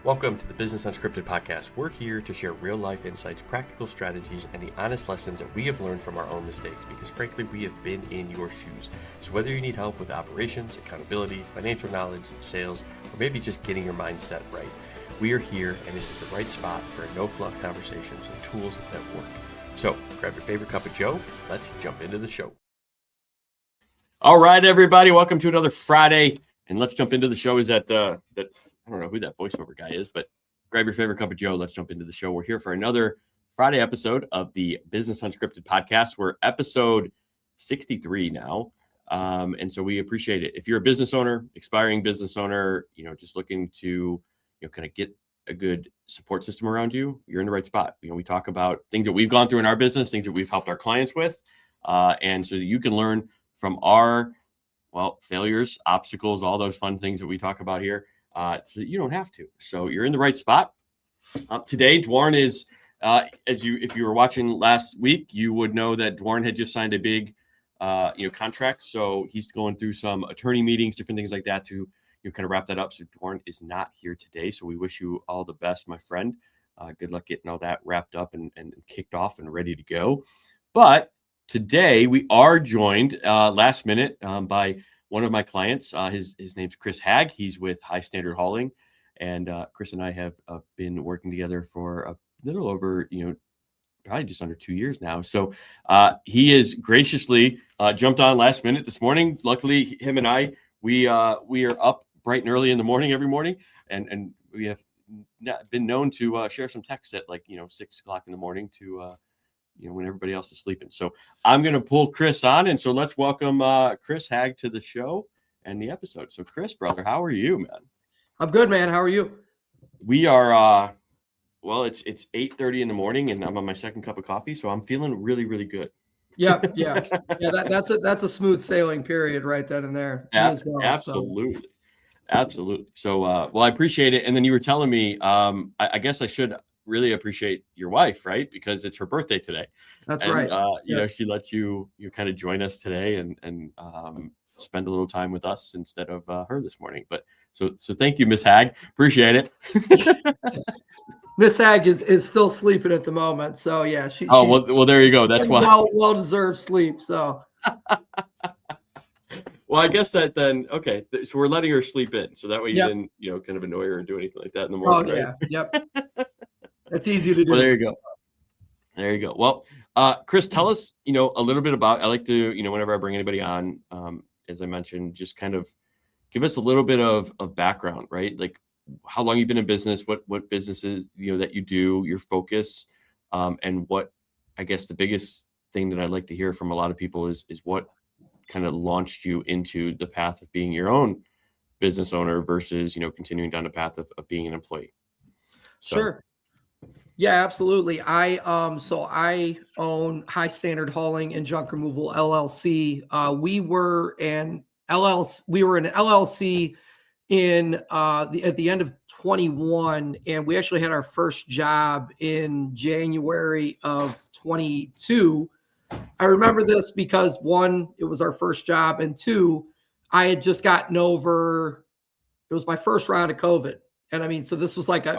Welcome to the Business Unscripted podcast. We're here to share real-life insights, practical strategies, and the honest lessons that we have learned from our own mistakes because, frankly, we have been in your shoes. So whether you need help with operations, accountability, financial knowledge, sales, or maybe just getting your mindset right, we are here, and this is the right spot for no-fluff conversations and tools that work. So grab your favorite cup of joe. Let's jump into the show. All right, everybody. Welcome to another Friday, and let's jump into the show. Is that I don't know who that voiceover guy is, but grab your favorite cup of joe. Let's jump into the show. We're here for another Friday episode of the Business Unscripted podcast. We're episode 63 now. And so we appreciate it. If you're a business owner, aspiring business owner, just looking to, kind of get a good support system around you, you're in the right spot. We talk about things that we've gone through in our business, things that we've helped our clients with. And so that you can learn from our, failures, obstacles, all those fun things that we talk about here. So that you don't have to. So you're in the right spot. Today, Dwarn is, if you were watching last week, you would know that Dwarn had just signed a big, contract. So he's going through some attorney meetings, different things like that to kind of wrap that up. So Dwarn is not here today. So we wish you all the best, my friend. Good luck getting all that wrapped up and kicked off and ready to go. But today we are joined last minute by one of my clients. His name's Chris Hag. He's with High Standard Hauling, and Chris and I have been working together for a little over, probably just under 2 years now. So he has graciously jumped on last minute this morning. Luckily, him and I, we are up bright and early in the morning every morning, and we have been known to share some text at 6 o'clock in the morning to when everybody else is sleeping. So I'm going to pull Chris on. And so let's welcome Chris Hag to the show and the episode. So Chris, brother, how are you, man? I'm good, man. How are you? We are, it's 8:30 in the morning and I'm on my second cup of coffee. So I'm feeling really, really good. Yeah. That's a smooth sailing period right then and there. Absolutely. So. Absolutely. So, I appreciate it. And then you were telling me, I guess I should really appreciate your wife, right? Because it's her birthday today. That's right. She let you kind of join us today and spend a little time with us instead of her this morning. But so thank you, Miss Hag. Appreciate it. Miss Hag is still sleeping at the moment. So yeah, she's there you go. That's why well-deserved sleep. So well, I guess that then, okay. So we're letting her sleep in. So that way you didn't, kind of annoy her and do anything like that in the morning. Oh, yeah. Right? Yep. That's easy to do. Well, there you go. Well, Chris, tell us, a little bit about, I like to, whenever I bring anybody on, as I mentioned, just kind of give us a little bit of background, right? Like how long you've been in business, what businesses, that you do, your focus, and what, I guess the biggest thing that I'd like to hear from a lot of people is what kind of launched you into the path of being your own business owner versus, continuing down the path of being an employee. So. Sure. Yeah, absolutely. I own High Standard Hauling and Junk Removal LLC. We were an LLC at the end of 21, and we actually had our first job in January of 22. I remember this because one, it was our first job, and two, I had just gotten over. It was my first round of COVID. And I mean, so this was like a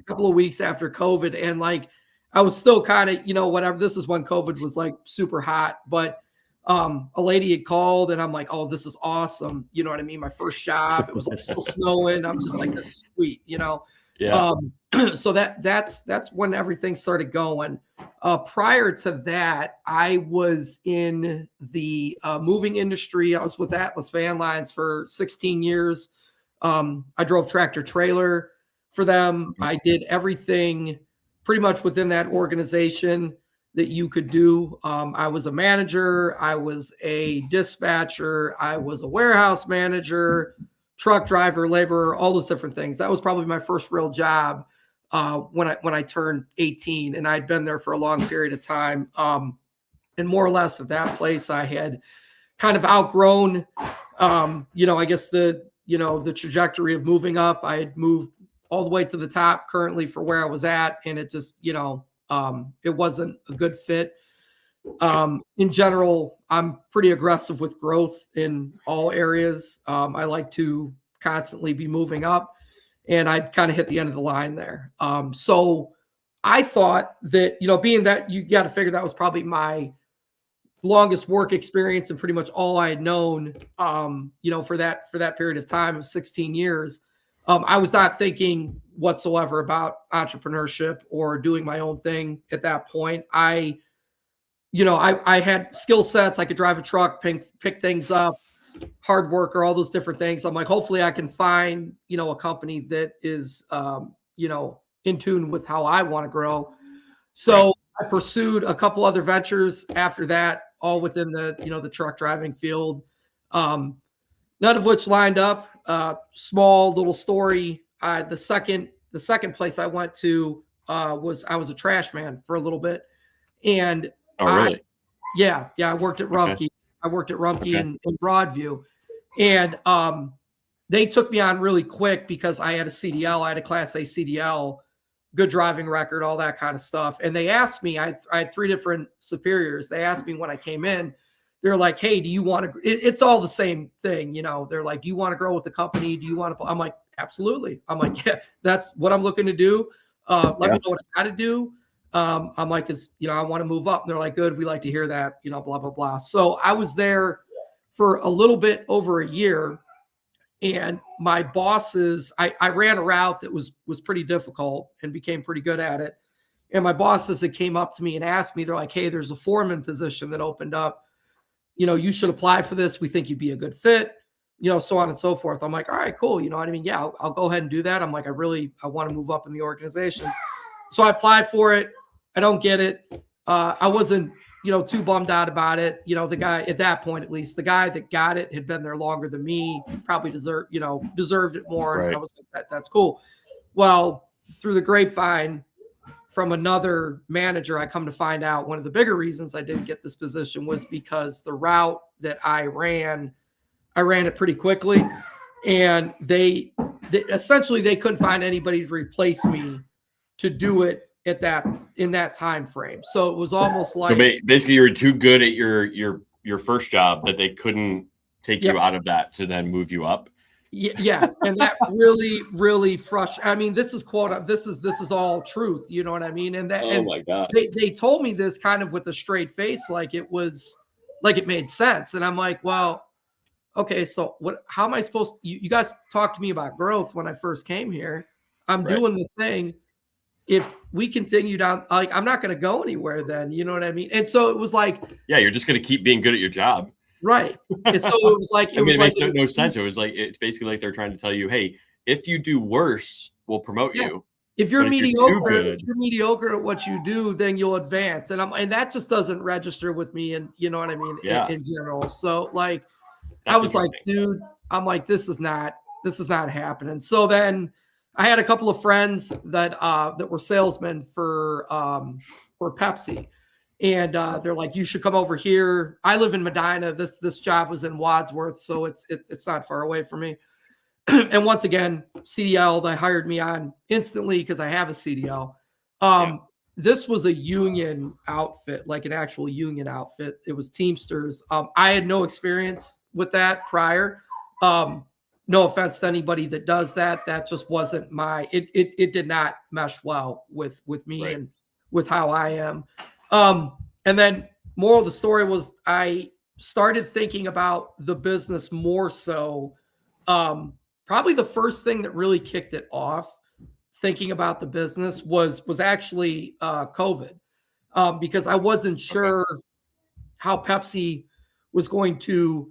couple of weeks after COVID, and I was still kind of, whatever. This is when COVID was super hot, but a lady had called, and I'm like, oh, this is awesome. You know what I mean? My first job. It was still snowing. I'm just like, this is sweet, Yeah. So that's when everything started going. Prior to that, I was in the moving industry. I was with Atlas Van Lines for 16 years. I drove tractor trailer for them. I did everything pretty much within that organization that you could do. I was a manager. I was a dispatcher. I was a warehouse manager, truck driver, laborer, all those different things. That was probably my first real job when I turned 18, and I'd been there for a long period of time. And more or less at that place, I had kind of outgrown, I guess the trajectory of moving up. I had moved all the way to the top currently for where I was at. And it just, it wasn't a good fit. In general, I'm pretty aggressive with growth in all areas. I like to constantly be moving up. and I'd kind of hit the end of the line there. So I thought that, being that you got to figure that was probably my longest work experience and pretty much all I had known, for that period of time of 16 years. I was not thinking whatsoever about entrepreneurship or doing my own thing at that point. I had skill sets. I could drive a truck, pick things up, hard worker, all those different things. I'm like, hopefully I can find, a company that is, in tune with how I want to grow. So Right. I pursued a couple other ventures after that, all within the truck driving field. None of which lined up. Small little story. The second place I went to I was a trash man for a little bit, and Oh, really? I worked at Rumpke. Okay. I worked at Rumpke Okay. in Broadview, and they took me on really quick because I had a CDL. I had a Class A CDL, good driving record, all that kind of stuff. And they asked me, I had 3 different superiors. They asked me when I came in, they're like, hey, do you want to, it's all the same thing. They're like, do you want to grow with the company? Do you want to, I'm like, absolutely. I'm like, yeah, that's what I'm looking to do. Let me know what I got to do. I'm like, I want to move up. And they're like, good. We like to hear that, blah, blah, blah. So I was there for a little bit over a year. And my bosses, I ran a route that was pretty difficult and became pretty good at it. And my bosses that came up to me and asked me, they're like, hey, there's a foreman position that opened up. You should apply for this. We think you'd be a good fit, so on and so forth. I'm like, all right, cool. You know what I mean? Yeah, I'll go ahead and do that. I'm like, I want to move up in the organization. So I applied for it. I don't get it. I wasn't, too bummed out about it. The guy at that point, at least the guy that got it had been there longer than me, probably deserved it more. Right. And I was like, that's cool. Well, through the grapevine from another manager, I come to find out one of the bigger reasons I didn't get this position was because the route that I ran it pretty quickly. And they essentially, they couldn't find anybody to replace me to do it in that time frame. So it was almost like, so basically you were too good at your first job that they couldn't take you out of that to then move you up. Yeah. And that really, really frustrated. I mean, this is all truth. You know what I mean? And that, my God. They told me this kind of with a straight face, like it made sense. And I'm like, well, okay, so how am I supposed to, you guys talked to me about growth when I first came here. I'm doing the thing. If we continue down, like, I'm not going to go anywhere then, you know what I mean? And so it was like, yeah, you're just going to keep being good at your job. Right. And so it was like, it makes no sense. It was like, it's basically like they're trying to tell you, hey, if you do worse, we'll promote you. If you're mediocre at what you do, then you'll advance. And that just doesn't register with me. And you know what I mean? In general. So like, I was like, dude, I'm like, this is not happening. So then I had a couple of friends that were salesmen for Pepsi, and they're like, you should come over here. I live in Medina. This job was in Wadsworth, so it's not far away from me. And once again, CDL, they hired me on instantly because I have a CDL. This was a union outfit, like an actual union outfit. It was Teamsters. I had no experience with that prior. No offense to anybody that does that. That just wasn't it did not mesh well with me and with how I am. And then moral of the story was I started thinking about the business more so. Probably the first thing that really kicked it off, thinking about the business was actually COVID, because I wasn't sure how Pepsi was going to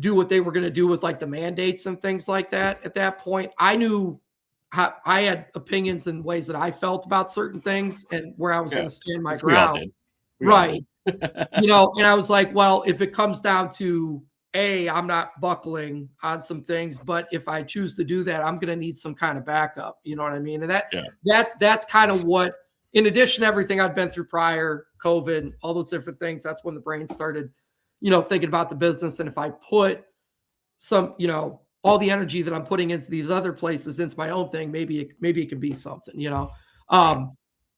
do what they were going to do with like the mandates and things like that. At that point, I knew how I had opinions and ways that I felt about certain things and where I was going to stand my ground. Right. And I was like, well, if it comes down to I'm not buckling on some things, but if I choose to do that, I'm going to need some kind of backup. You know what I mean? And that's kind of what, in addition to everything I'd been through prior, COVID, all those different things, that's when the brain started, thinking about the business. And if I put some, all the energy that I'm putting into these other places, into my own thing, maybe it can be something,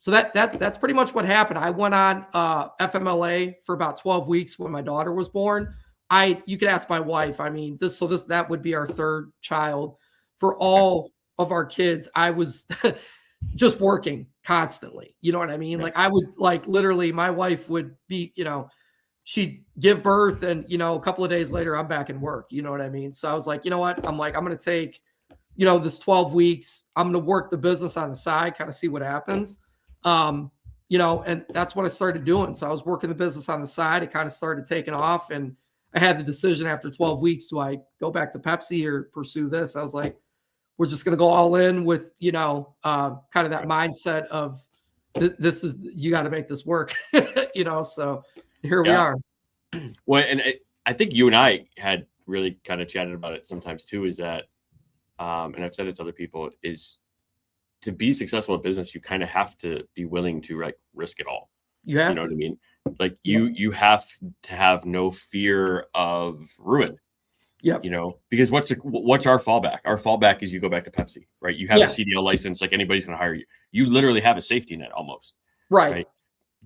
So that's pretty much what happened. I went on FMLA for about 12 weeks when my daughter was born. You could ask my wife. I mean, that would be our third child. For all of our kids, I was just working constantly. You know what I mean? Yeah. Like I would like literally my wife would be, she'd give birth and, a couple of days later I'm back in work. You know what I mean? So I was like, you know what? I'm like, I'm going to take, this 12 weeks, I'm going to work the business on the side, kind of see what happens. And that's what I started doing. So I was working the business on the side. It kind of started taking off, and I had the decision after 12 weeks, do I go back to Pepsi or pursue this? I was like, we're just going to go all in with, kind of that mindset of this is, you got to make this work, so here we are. Well, and I think you and I had really kind of chatted about it sometimes too, is that, and I've said it to other people, is to be successful in business, you kind of have to be willing to like risk it all. You have what I mean? Like you have to have no fear of ruin. Yeah. Because what's our fallback? Our fallback is you go back to Pepsi, right? You have a CDL license, like anybody's going to hire you. You literally have a safety net almost. Right.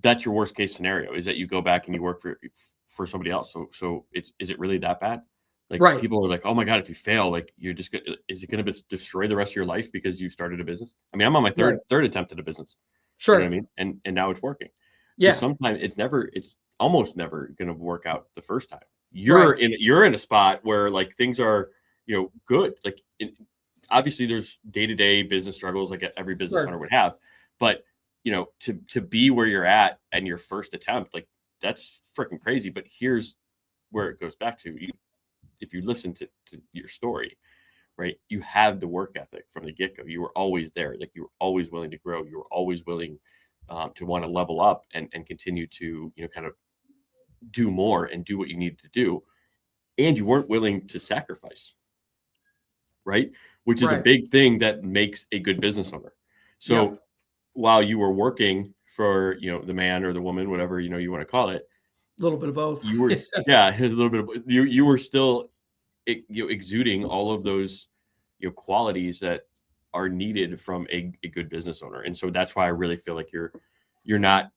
That's your worst case scenario, is that you go back and you work for somebody else. So is it really that bad? Like people are like, oh my God, if you fail, like is it going to destroy the rest of your life because you started a business? I mean, I'm on my third attempt at a business. Sure. You know what I mean? And now it's working. So sometimes it's almost never going to work out the first time. You're in a spot where like things are, good. Like obviously there's day-to-day business struggles like every business owner would have, but to be where you're at and your first attempt, like that's freaking crazy. But here's where it goes back to you. If you listen to your story, right, you have the work ethic from the get-go. You were always there. Like you were always willing to grow. You were always willing to want to level up and continue to, kind of do more and do what you needed to do. And you weren't willing to sacrifice, right? Which is a big thing that makes a good business owner. So while you were working for, the man or the woman, whatever, you want to call it, a little bit of both. You were, a little bit of, you were still, exuding all of those, qualities that are needed from a good business owner. And so that's why I really feel like you're not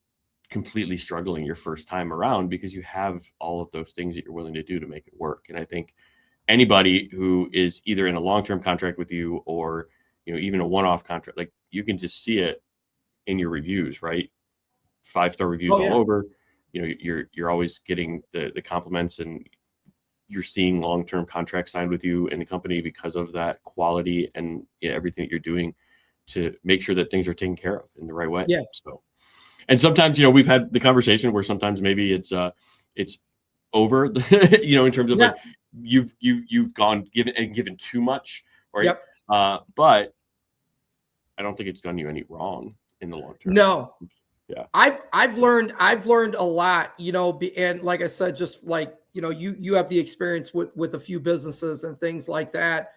completely struggling your first time around, because you have all of those things that you're willing to do to make it work. And I think anybody who is either in a long-term contract with you or, even a one-off contract, like you can just see it in your reviews, right? 5-star reviews all over. You're always getting the compliments, and you're seeing long-term contracts signed with you in the company because of that quality and everything that you're doing to make sure that things are taken care of in the right way. Yeah. So, and sometimes, we've had the conversation where sometimes maybe it's over, in terms of like you've gone given too much, right? Yep. But I don't think it's done you any wrong in the long term. No. Yeah. I've learned a lot, and like I said, just like, you have the experience with a few businesses and things like that.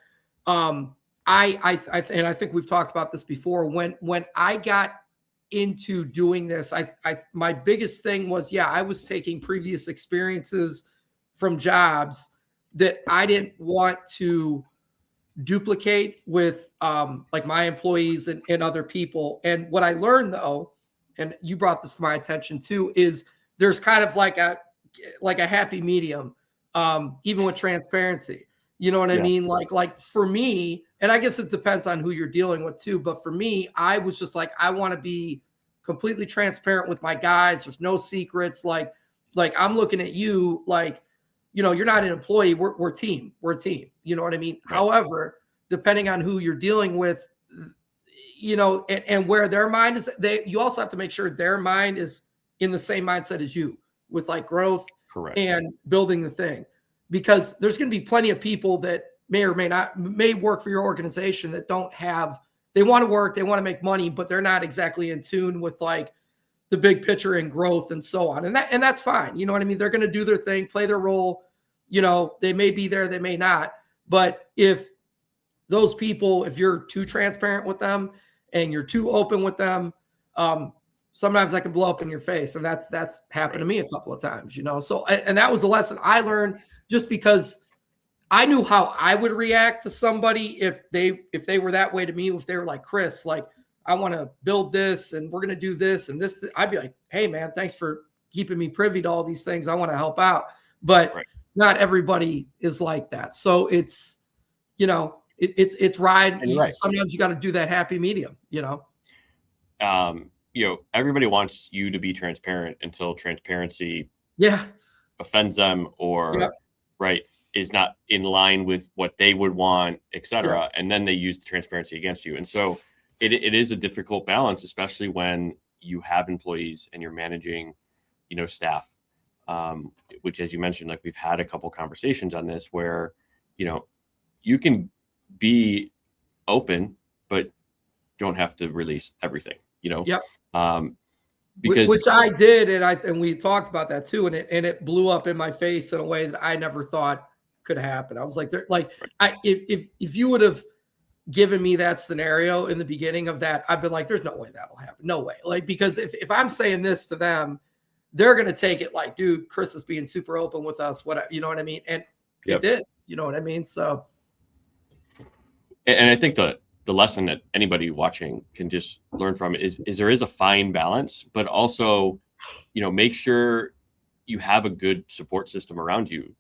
And I think we've talked about this before. When I got into doing this, my biggest thing was, I was taking previous experiences from jobs that I didn't want to duplicate with like my employees and other people. And what I learned though, and you brought this to my attention too, is there's kind of like a happy medium, even with transparency. You know what I mean? Like for me, and I guess it depends on who you're dealing with too, but for me, I was just like, I want to be completely transparent with my guys. There's no secrets. Like I'm looking at you like, you're not an employee. We're a team. We're a team. You know what I mean? Right. However, depending on who you're dealing with, and where their mind is, you also have to make sure their mind is in the same mindset as you with like growth. Correct. And building the thing, because there's going to be plenty of people that may work for your organization that they want to work, they want to make money, but they're not exactly in tune with like the big picture and growth and so on. And that's fine. You know what I mean? They're going to do their thing, play their role. They may be there, they may not. But if those people, if you're too transparent with them and you're too open with them, sometimes I can blow up in your face. And that's happened to me a couple of times, So, and that was a lesson I learned, just because I knew how I would react to somebody if they were that way to me. If they were like, Chris, like, I want to build this and we're going to do this and this, I'd be like, hey man, thanks for keeping me privy to all these things. I want to help out. But not everybody is like that. So it's, it's ride. Right. Sometimes you got to do that happy medium, Everybody wants you to be transparent until transparency offends them or right is not in line with what they would want, etc. And then they use the transparency against you. And so it is a difficult balance, especially when you have employees and you're managing, staff, which, as you mentioned, like we've had a couple conversations on this where, you can be open, but don't have to release everything, because which I did, and we talked about that too, and it blew up in my face in a way that I never thought could happen. I was like, if you would have given me that scenario in the beginning of that, I've been like, there's no way that'll happen, no way. Like, because if I'm saying this to them, they're gonna take it like, dude, Chris is being super open with us, what you know what I mean? And it did, you know what I mean? So, and I think the lesson that anybody watching can just learn from is there is a fine balance, but also, make sure you have a good support system around you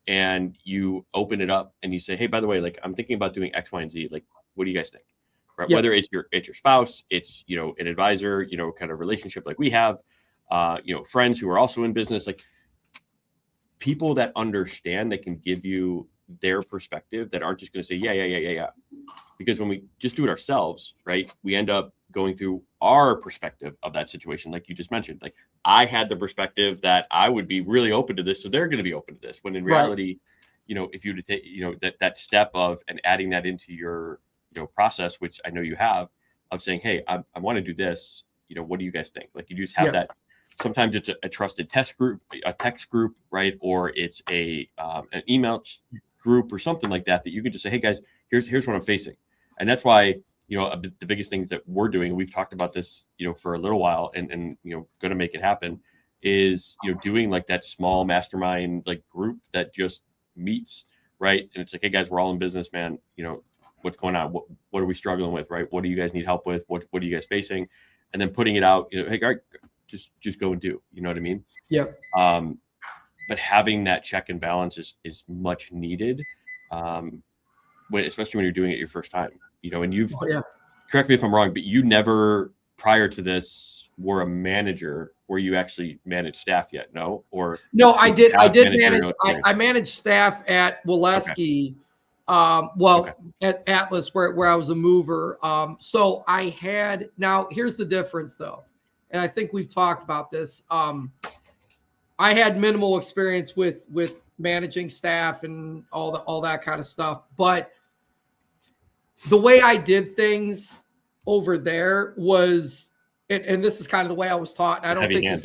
and you open it up and you say, hey, by the way, like I'm thinking about doing X, Y, and Z. Like, what do you guys think? Right. Whether it's your spouse, it's, an advisor, kind of relationship like we have, friends who are also in business, like people that understand, that can give you their perspective, that aren't just going to say, yeah. Because when we just do it ourselves, right, we end up going through our perspective of that situation. Like you just mentioned, like I had the perspective that I would be really open to this, so they're going to be open to this. When in reality, if you were to take, that step of and adding that into your, process, which I know you have, of saying, hey, I want to do this. What do you guys think? Like you just have that. Sometimes it's a trusted text group, right, or it's an email group or something like that you can just say, hey guys, here's what I'm facing. And that's why, the biggest things that we're doing, and we've talked about this, for a little while and going to make it happen, is, doing like that small mastermind, like group that just meets, right? And it's like, hey guys, we're all in business, man. What's going on? What are we struggling with, right? What do you guys need help with? What are you guys facing? And then putting it out, hey, all right, just go and do, you know what I mean? Yeah. But having that check and balance is much needed. Especially when you're doing it your first time, and you've, correct me if I'm wrong, but you never prior to this were a manager where you actually managed staff yet. No, I did manage. I managed staff at Waleski, at Atlas where I was a mover. So I had, now here's the difference though. And I think we've talked about this. I had minimal experience with managing staff and all that kind of stuff, but the way I did things over there was, and this is kind of the way I was taught. And I don't think this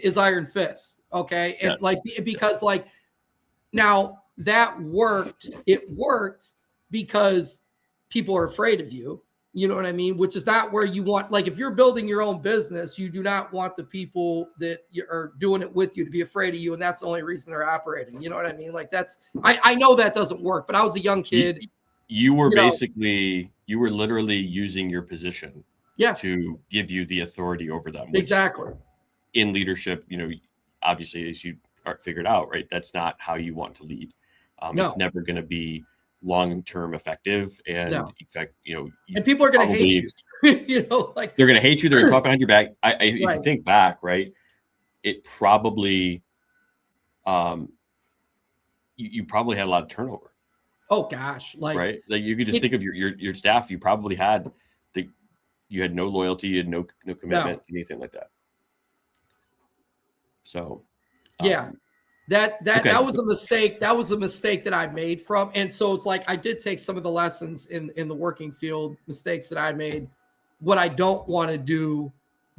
is iron fist. Okay. And because now that worked, it worked because people are afraid of you. You know what I mean? Which is not where you want, like if you're building your own business, you do not want the people that are doing it with you to be afraid of you. And that's the only reason they're operating. You know what I mean? Like I know that doesn't work, but I was a young kid. You were you were literally using your position to give you the authority over them. Exactly. In leadership, obviously as you figured out, right, that's not how you want to lead. It's never going to be long-term effective, and in fact, and people are going to hate you. Like they're going to hate you. They're going to talk behind your back. If you think back, right, it probably, you probably had a lot of turnover. Oh gosh, right, like you could just think of your staff. You probably had you had no loyalty, you had no commitment, anything like that. So, That was a mistake. That was a mistake that I made from. And so it's like, I did take some of the lessons in the working field, mistakes that I made, what I don't want to do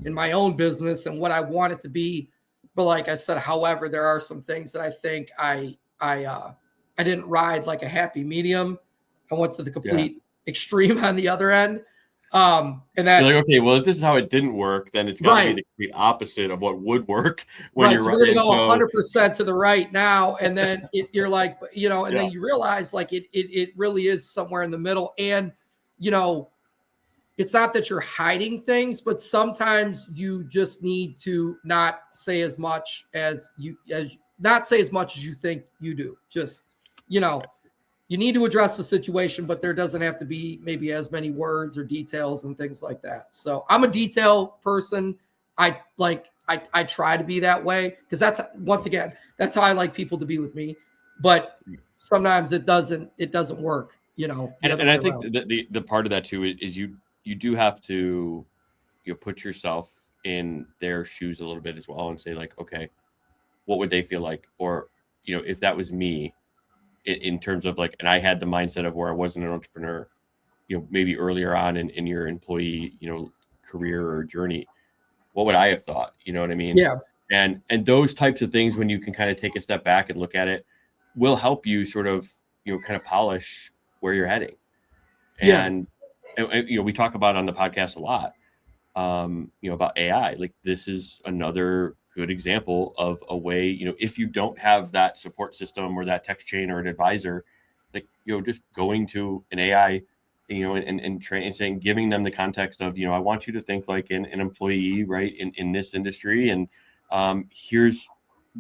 in my own business and what I want it to be. But like I said, however, there are some things that I think I didn't ride like a happy medium. I went to the complete extreme on the other end. And that you're like, okay, well, if this is how it didn't work, then it's got to be the complete opposite of what would work when you're so we're gonna go 100% to the right now, and then you're like, and then you realize like it really is somewhere in the middle. And it's not that you're hiding things, but sometimes you just need to not say as much as you think you do. Just you need to address the situation, but there doesn't have to be maybe as many words or details and things like that. So I'm a detail person. I try to be that way because that's how I like people to be with me. But sometimes it doesn't work, And I think the part of that too is you do have to put yourself in their shoes a little bit as well and say like, okay, what would they feel like? Or, if that was me in terms of like, and I had the mindset of where I wasn't an entrepreneur, maybe earlier on in your employee, career or journey, what would I have thought? You know what I mean? Yeah. And those types of things, when you can kind of take a step back and look at it, will help you sort of, kind of polish where you're heading. And we talk about on the podcast a lot, about AI. Like this is another good example of a way, if you don't have that support system or that text chain or an advisor, like, just going to an AI, and saying, giving them the context of, I want you to think like an employee, right, in this industry. And here's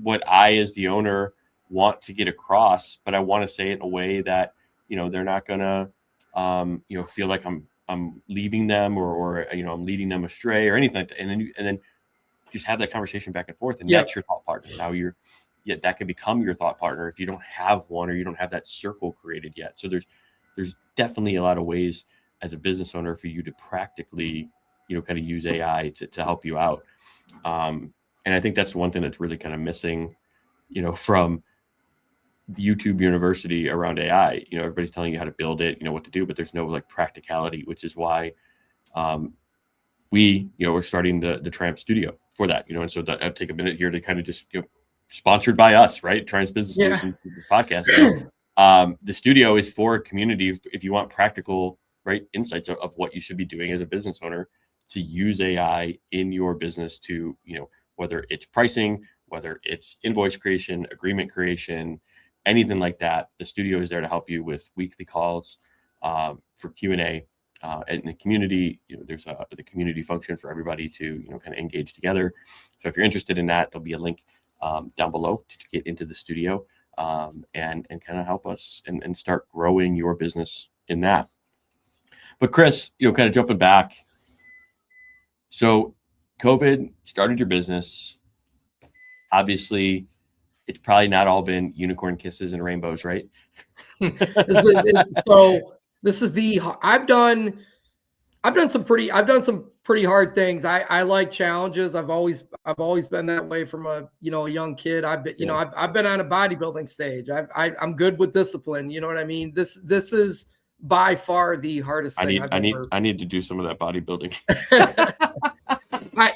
what I, as the owner, want to get across, but I want to say it in a way that, they're not gonna, feel like I'm leaving them or I'm leading them astray or anything like that. And then just have that conversation back and forth. And that's your thought partner. Now that can become your thought partner if you don't have one or you don't have that circle created yet. So there's definitely a lot of ways as a business owner for you to practically, kind of use AI to help you out. And I think that's one thing that's really kind of missing, from YouTube University around AI. Everybody's telling you how to build it, what to do, but there's no like practicality, which is why we're starting the Triumph Studio for that, and so I'll take a minute here to kind of just, sponsored by us, right? Triumph Business Solutions, this podcast. The studio is for a community. If you want practical, right, insights of what you should be doing as a business owner to use AI in your business to, whether it's pricing, whether it's invoice creation, agreement creation, anything like that, the studio is there to help you with weekly calls for Q&A. In the community, there's the community function for everybody to, kind of engage together. So if you're interested in that, there'll be a link down below to get into the studio and kind of help us and start growing your business in that. But Chris, kind of jumping back. So COVID started your business. Obviously, it's probably not all been unicorn kisses and rainbows, right? I've done some pretty hard things. I like challenges. I've always been that way from a young kid. I've been I've been on a bodybuilding stage. I'm good with discipline. You know what I mean? This is by far the hardest thing. I need to do some of that bodybuilding. I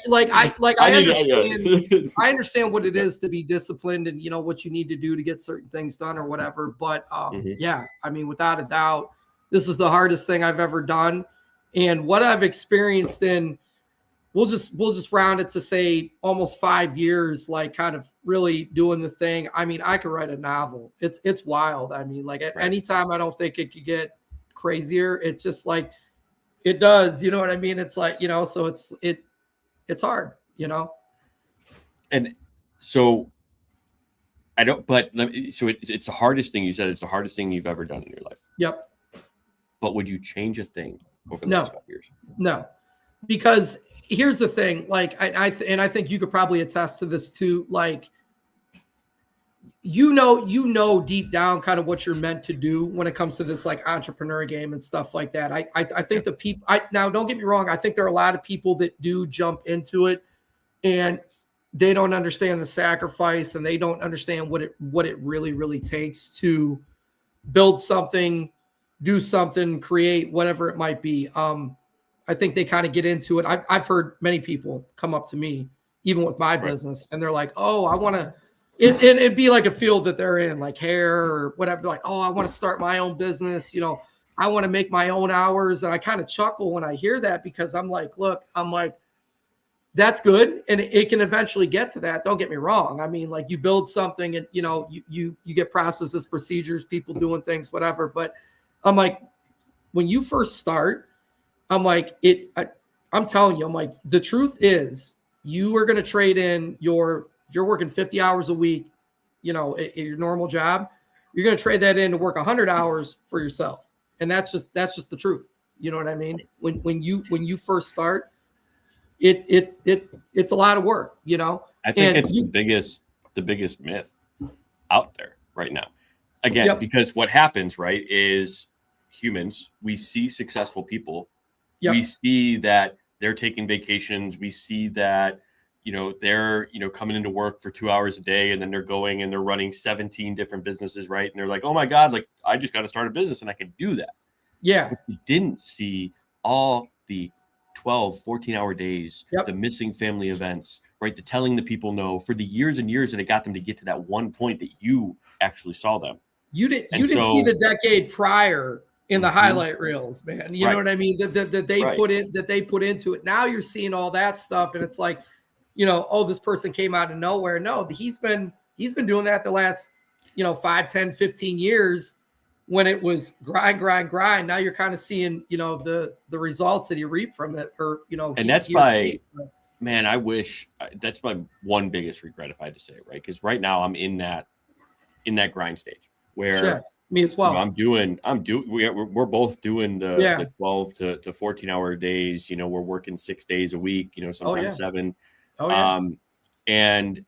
understand what it is to be disciplined and what you need to do to get certain things done or whatever. But without a doubt, this is the hardest thing I've ever done. And what I've experienced in, we'll just round it to say almost 5 years, like kind of really doing the thing. I mean, I could write a novel. It's wild. I mean, like at any time, I don't think it could get crazier. It's just like it does. You know what I mean? It's like, so it's hard, And so I don't, but so it's the hardest thing you said. It's the hardest thing you've ever done in your life. Yep. But would you change a thing over the last 5 years? No, because here's the thing. Like I think you could probably attest to this too. Like, deep down kind of what you're meant to do when it comes to this like entrepreneur game and stuff like that. I think the people, now don't get me wrong. I think there are a lot of people that do jump into it and they don't understand the sacrifice and they don't understand what it really, really takes to build something, do something, create whatever it might be. I think they kind of get into it. I've heard many people come up to me, even with my business, and they're like, oh, I want to, it'd be like a field that they're in, like hair or whatever. They're like, oh, I want to start my own business. I want to make my own hours. And I kind of chuckle when I hear that because I'm like, that's good. And it can eventually get to that. Don't get me wrong. I mean, like you build something and, you get processes, procedures, people doing things, whatever. But I'm like, when you first start, I'm like, I'm telling you, I'm like, the truth is you are going to trade in if you're working 50 hours a week, at your normal job, you're going to trade that in to work 100 hours for yourself. And that's just the truth. You know what I mean? When you first start, it's a lot of work, you know. I think it's the biggest myth out there right now. Again, because what happens, right, is humans, we see successful people. We see that they're taking vacations. We see that, you know, they're, you know, coming into work for 2 hours a day, and then they're going and they're running 17 different businesses, right? And they're like, oh my God, like I just got to start a business and I can do that. Yeah. But we didn't see all the 12, 14-hour days, the missing family events, right? The telling the people no for the years and years that it got them to get to that one point that you actually saw them. You didn't see the decade prior in the highlight reels, man. You know what I mean? That they put into it. Now you're seeing all that stuff, and it's like, you know, oh, this person came out of nowhere. No, he's been doing that the last, you know, 5, 10, 15 years when it was grind. Now you're kind of seeing, you know, the results that he reaped from it, or, you know, and man, I wish that's my one biggest regret, if I had to say it, right? Because right now I'm in that grind stage where me as well. You know, we're both doing the 12 to 14 hour days. You know, we're working 6 days a week, you know, sometimes 7. And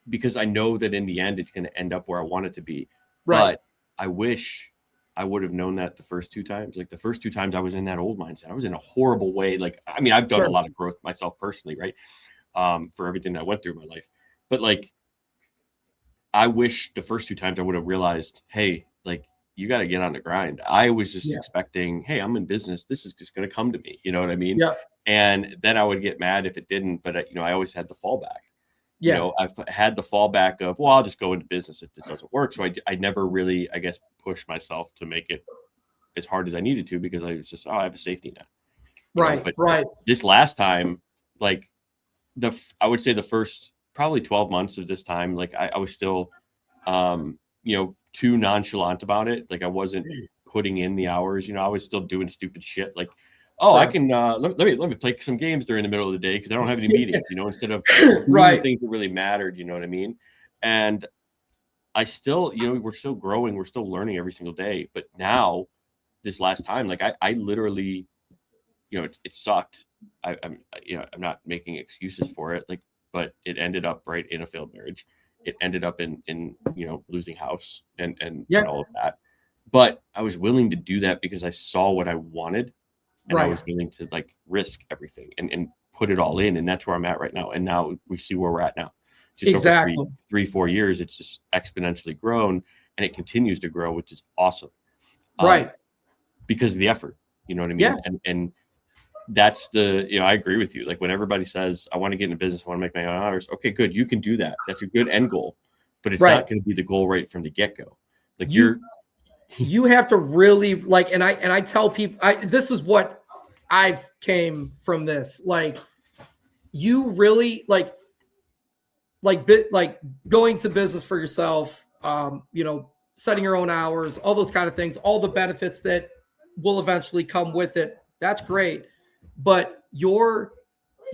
because I know that in the end, it's going to end up where I want it to be. Right. But I wish I would have known that the first 2 times. Like the first 2 times I was in that old mindset. I was in a horrible way. Like, I mean, I've done a lot of growth myself personally, right? For everything that I went through in my life. But like, I wish the first 2 times I would have realized, hey, like, you got to get on the grind. I was just expecting, hey, I'm in business. This is just going to come to me. You know what I mean? Yeah. And then I would get mad if it didn't. But, you know, I always had the fallback. You know, I've had the fallback of, well, I'll just go into business if this doesn't work. So I never really, I guess, pushed myself to make it as hard as I needed to, because I was just, I have a safety net. But this last time, like I would say the first probably 12 months of this time, like I was still, you know, too nonchalant about it. Like I wasn't putting in the hours, you know, I was still doing stupid shit. Like, oh, I can let me play some games during the middle of the day because I don't have any meetings, you know, instead of doing the things that really mattered, you know what I mean? And I still, you know, we're still growing, we're still learning every single day. But now, this last time, like I literally, you know, it sucked. I'm you know, I'm not making excuses for it, like, but it ended up right in a failed marriage. It ended up in you know, losing house and all of that. But I was willing to do that because I saw what I wanted. And I was willing to like risk everything and put it all in. And that's where I'm at right now. And now we see where we're at now. Just over 3-4 years, it's just exponentially grown, and it continues to grow, which is awesome. Because of the effort, you know what I mean? Yeah. And that's you know, I agree with you. Like when everybody says, I want to get into business, I want to make my own hours. Okay, good. You can do that. That's a good end goal, but it's not going to be the goal right from the get-go. Like you have to really like, and I tell people, this is what I've came from this. Like you really like going to business for yourself, you know, setting your own hours, all those kind of things, all the benefits that will eventually come with it. That's great. But you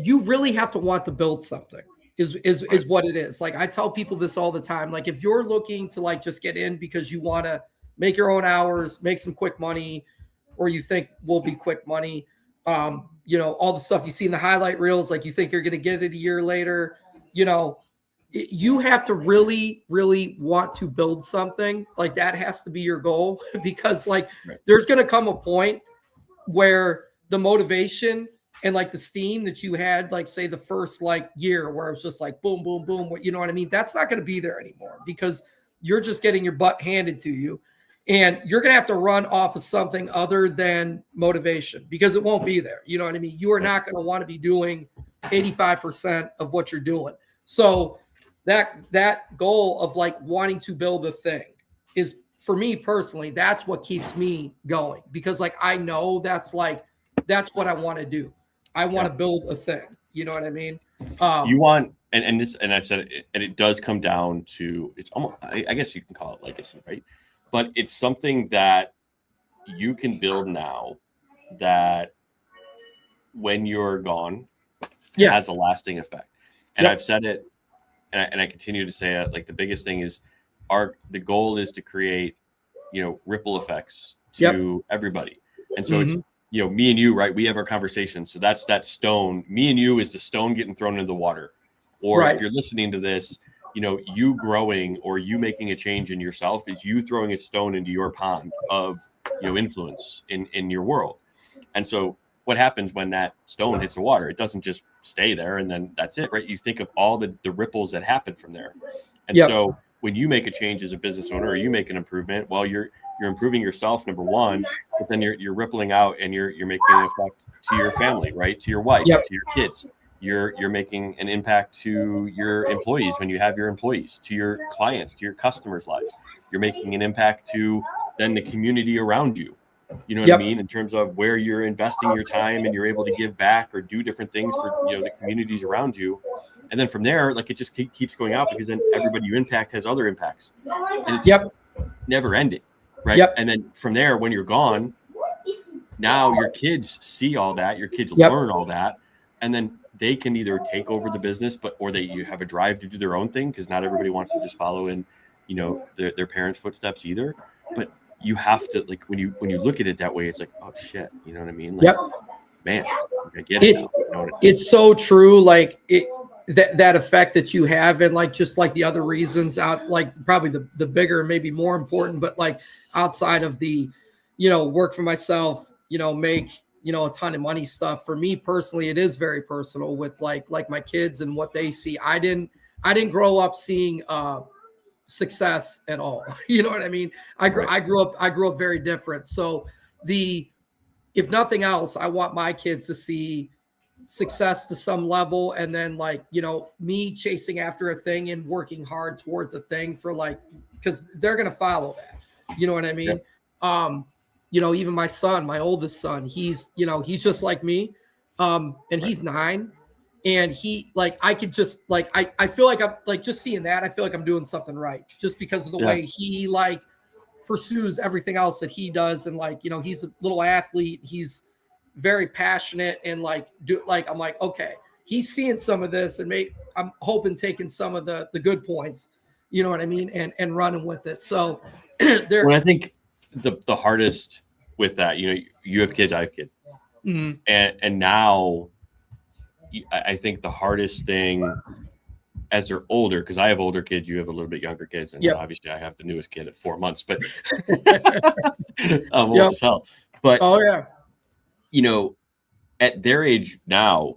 really have to want to build something is what it is. Like I tell people this all the time. Like if you're looking to like just get in because you want to make your own hours, make some quick money, or you think will be quick money. You know, all the stuff you see in the highlight reels, like you think you're going to get it a year later, you know, you have to really, really want to build something. Like that has to be your goal, because like there's going to come a point where the motivation and like the steam that you had, like say the first like year where it was just like boom, boom, boom, you know what I mean? That's not going to be there anymore because you're just getting your butt handed to you. And you're going to have to run off of something other than motivation because it won't be there. You know what I mean? You are not going to want to be doing 85% of what you're doing. So that goal of like wanting to build a thing is, for me personally, that's what keeps me going, because like I know that's what I want to do. I want to build a thing. You know what I mean? You want, and I've said it, and it does come down to, it's almost, I guess you can call it legacy, right? But it's something that you can build now that when you're gone, has a lasting effect. And I've said it, and I continue to say it, like the biggest thing is the goal is to create, ripple effects to everybody. And so it's, me and you, right? We have our conversation. So that's that stone. Me and you is the stone getting thrown into the water. Or if you're listening to this, you growing or you making a change in yourself is you throwing a stone into your pond of, influence in your world. And so what happens when that stone hits the water? It doesn't just stay there and then that's it, right? You think of all the ripples that happen from there. And so when you make a change as a business owner or you make an improvement, well, you're improving yourself, number one, but then you're rippling out and you're making an effect to your family, right? To your wife, to your kids. You're making an impact to your employees when you have your employees, to your clients, to your customers' lives. You're making an impact to then the community around you. You know what I mean? In terms of where you're investing your time and you're able to give back or do different things for, the communities around you. And then from there, like it just keeps going out because then everybody you impact has other impacts. And it's never ending, right? And then from there, when you're gone, now your kids see all that, your kids learn all that, and then they can either take over the business, or you have a drive to do their own thing because not everybody wants to just follow in, their parents' footsteps either. But you have to, like, when you look at it that way, it's like, oh shit, you know what I mean? Like, man, I get it now. It's so true. Like that effect that you have, and like just like the other reasons out, like probably the bigger, maybe more important, but like outside of the, work for myself, make a ton of money stuff. For me personally, it is very personal with like my kids and what they see. I didn't grow up seeing success at all. You know what I mean? I grew up very different. So if nothing else, I want my kids to see success to some level, and then like, me chasing after a thing and working hard towards a thing for like, because they're gonna follow that. You know what I mean? Even my son, my oldest son, he's just like me. And he's 9. And he, like, I could just like, I feel like I'm like, just seeing that, I feel like I'm doing something right just because of the way he like pursues everything else that he does. And like, he's a little athlete. He's very passionate and like, I'm like, okay, he's seeing some of this and I'm hoping taking some of the good points, you know what I mean? And running with it. So well, I think the hardest with that, you have kids, I have kids. And now I think the hardest thing as they're older, because I have older kids, you have a little bit younger kids, and obviously I have the newest kid at 4 months, but I'm old as hell. But at their age now,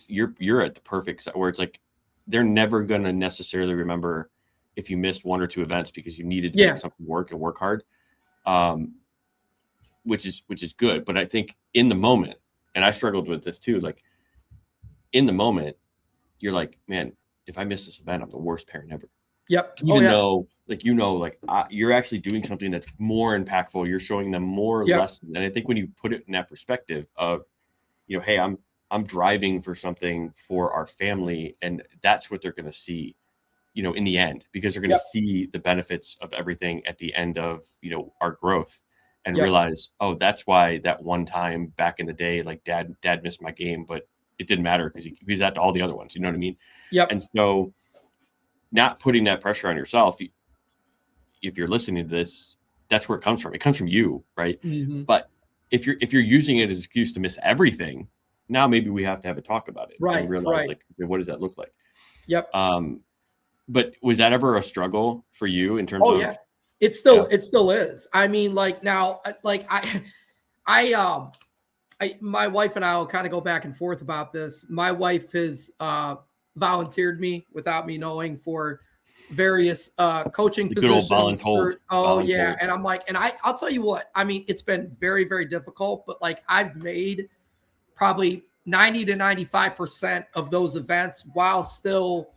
you're at the perfect side where it's like they're never gonna necessarily remember if you missed 1 or 2 events because you needed to make something work and work hard. Which is good. But I think in the moment, and I struggled with this too, like in the moment, you're like, man, if I miss this event, I'm the worst parent ever. Even though, like, you're actually doing something that's more impactful. You're showing them more lessons. And I think when you put it in that perspective of, hey, I'm driving for something for our family, and that's what they're going to see, in the end, because they're going to see the benefits of everything at the end of, our growth, and realize, oh, that's why that one time back in the day, like dad missed my game, but it didn't matter because he was at all the other ones. You know what I mean? And so not putting that pressure on yourself, if you're listening to this, that's where it comes from. It comes from you, right? But if you're using it as an excuse to miss everything, now maybe we have to have a talk about it. And realize like, okay, what does that look like? But was that ever a struggle for you in terms of? Yeah, it still is. I mean, like now, like my wife and I will kind of go back and forth about this. My wife has volunteered me without me knowing for various coaching positions. Voluntold. And I'm like, and I'll tell you what, I mean, it's been very, very difficult, but like I've made probably 90 to 95% of those events while still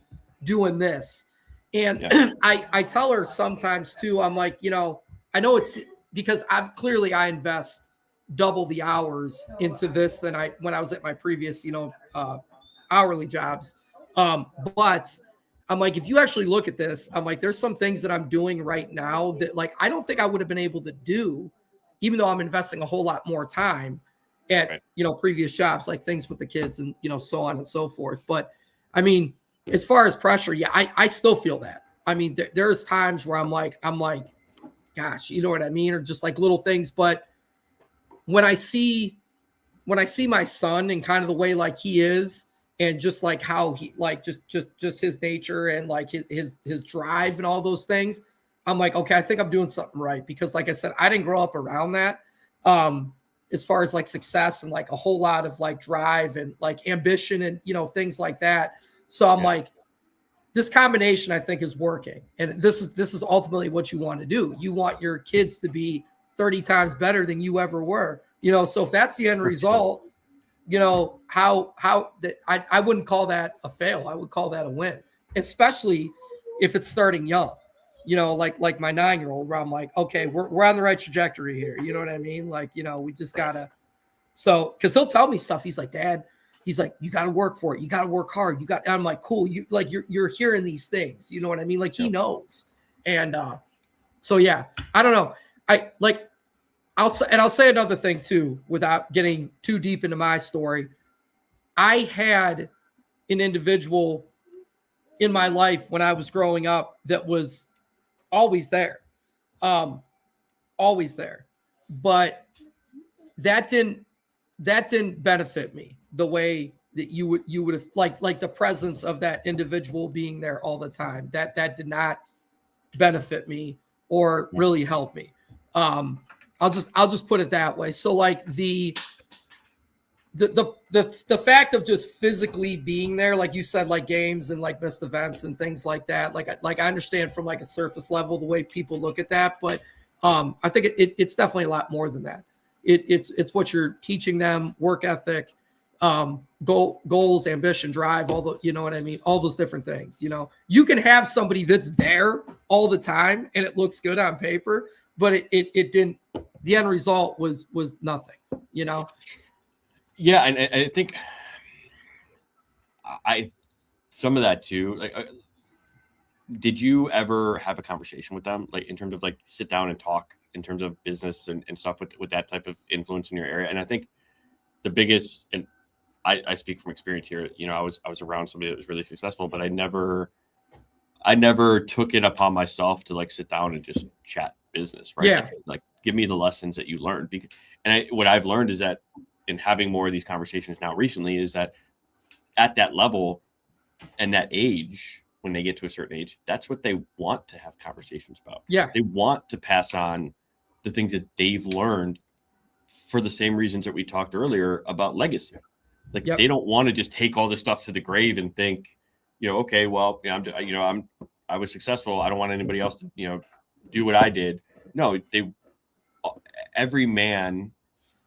doing this. And I tell her sometimes too, I'm like, I know it's because I invest double the hours into this than when I was at my previous, hourly jobs. But I'm like, if you actually look at this, I'm like, there's some things that I'm doing right now that like, I don't think I would have been able to do, even though I'm investing a whole lot more time at, previous jobs, like things with the kids and, so on and so forth. But I mean, as far as pressure, I still feel that. I mean, there's times where I'm like, gosh, you know what I mean? Or just like little things. But when I see my son and kind of the way like he is, and just like how he like just his nature and like his drive and all those things, I'm like, okay, I think I'm doing something right. Because like I said, I didn't grow up around that. As far as like success and like a whole lot of like drive and like ambition and, you know, things like that. So I'm like, this combination I think is working. And this is ultimately what you want to do. You want your kids to be 30 times better than you ever were, you know? So if that's the end result, you know, how that I wouldn't call that a fail. I would call that a win, especially if it's starting young, you know, like my 9-year-old where I'm like, okay, we're on the right trajectory here. You know what I mean? Like, you know, we just gotta, so, cause he'll tell me stuff. He's like, Dad, he's like, you got to work for it. You got to work hard. I'm like, cool. You like, you're hearing these things, you know what I mean? Like he knows. And, so yeah, I don't know. I'll say another thing too, without getting too deep into my story. I had an individual in my life when I was growing up that was always there. Always there. But that didn't benefit me the way that you would have like the presence of that individual being there all the time. That did not benefit me or really help me. I'll just put it that way. So like the fact of just physically being there, like you said, like games and like missed events and things like that. Like I understand from like a surface level the way people look at that, but I think it's definitely a lot more than that. It's what you're teaching them, work ethic, goals, ambition, drive, all the, you know what I mean? All those different things, you know, you can have somebody that's there all the time and it looks good on paper, but it didn't, the end result was nothing, you know? Yeah. And I think some of that too, like, did you ever have a conversation with them? Like in terms of like sit down and talk in terms of business and stuff with that type of influence in your area? And I think the biggest, and I speak from experience here, you know, I was around somebody that was really successful, but I never took it upon myself to like sit down and just chat business, right? Yeah. Like give me the lessons that you learned. And what I've learned is that in having more of these conversations now recently is that at that level and that age, when they get to a certain age, that's what they want to have conversations about. Yeah. They want to pass on the things that they've learned for the same reasons that we talked earlier about legacy. Like they don't want to just take all this stuff to the grave and think, you know, okay, well, I was successful. I don't want anybody else to, you know, do what I did. No, every man,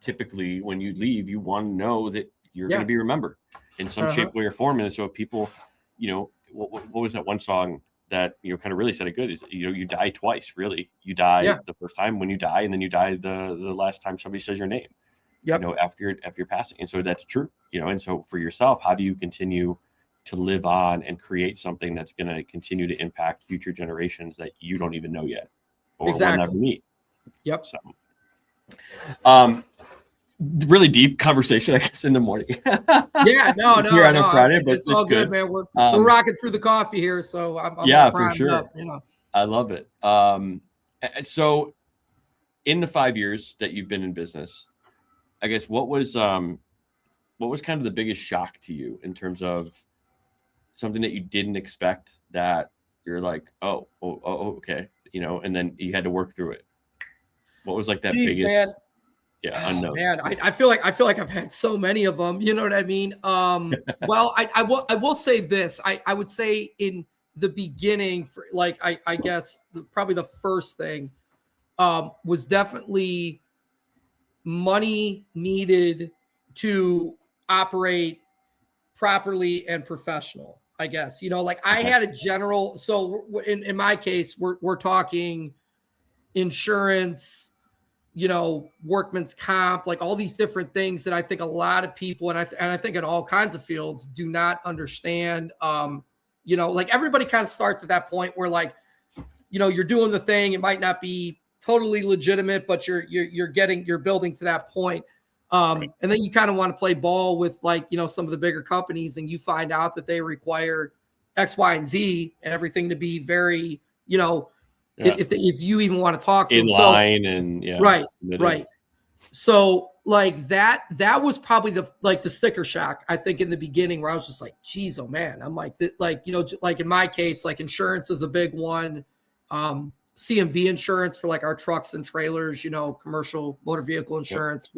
typically when you leave, you want to know that you're going to be remembered in some shape, way, or form. And so people, you know, what was that one song that, you know, kind of really said it good is, you know, you die twice, really. You die the first time when you die, and then you die the last time somebody says your name, you know, after your passing. And so that's true, you know. And so for yourself, how do you continue to live on and create something that's going to continue to impact future generations that you don't even know yet or will never meet? Yep. So, really deep conversation, I guess, in the morning. No, here on a Friday, but it's all good, man. We're rocking through the coffee here, so I'm for sure. up, you know. I love it. So, in the 5 years that you've been in business, I guess what was kind of the biggest shock to you in terms of something that you didn't expect that you're like, oh, okay, you know, and then you had to work through it. What was like that biggest? Man. Yeah, unknown. Man, I feel like I've had so many of them. You know what I mean? Well, I will say this. I would say in the beginning, for like I guess probably the first thing was definitely money needed to operate properly and professional. I guess, you know, like I had a general. So in my case, we're talking insurance, you know, workman's comp, like all these different things that I think a lot of people, and I think in all kinds of fields, do not understand. You know, like everybody kind of starts at that point where, like, you know, you're doing the thing. It might not be totally legitimate, but you're building to that point. And then you kind of want to play ball with, like, you know, some of the bigger companies, and you find out that they require, X, Y, and Z and everything to be very, if you even want to talk to in them. line and Right. So like that was probably the sticker shock, I think, in the beginning, where I was just like, geez, oh man, I'm like, like in my case, like insurance is a big one. CMV insurance for like our trucks and trailers, commercial motor vehicle insurance,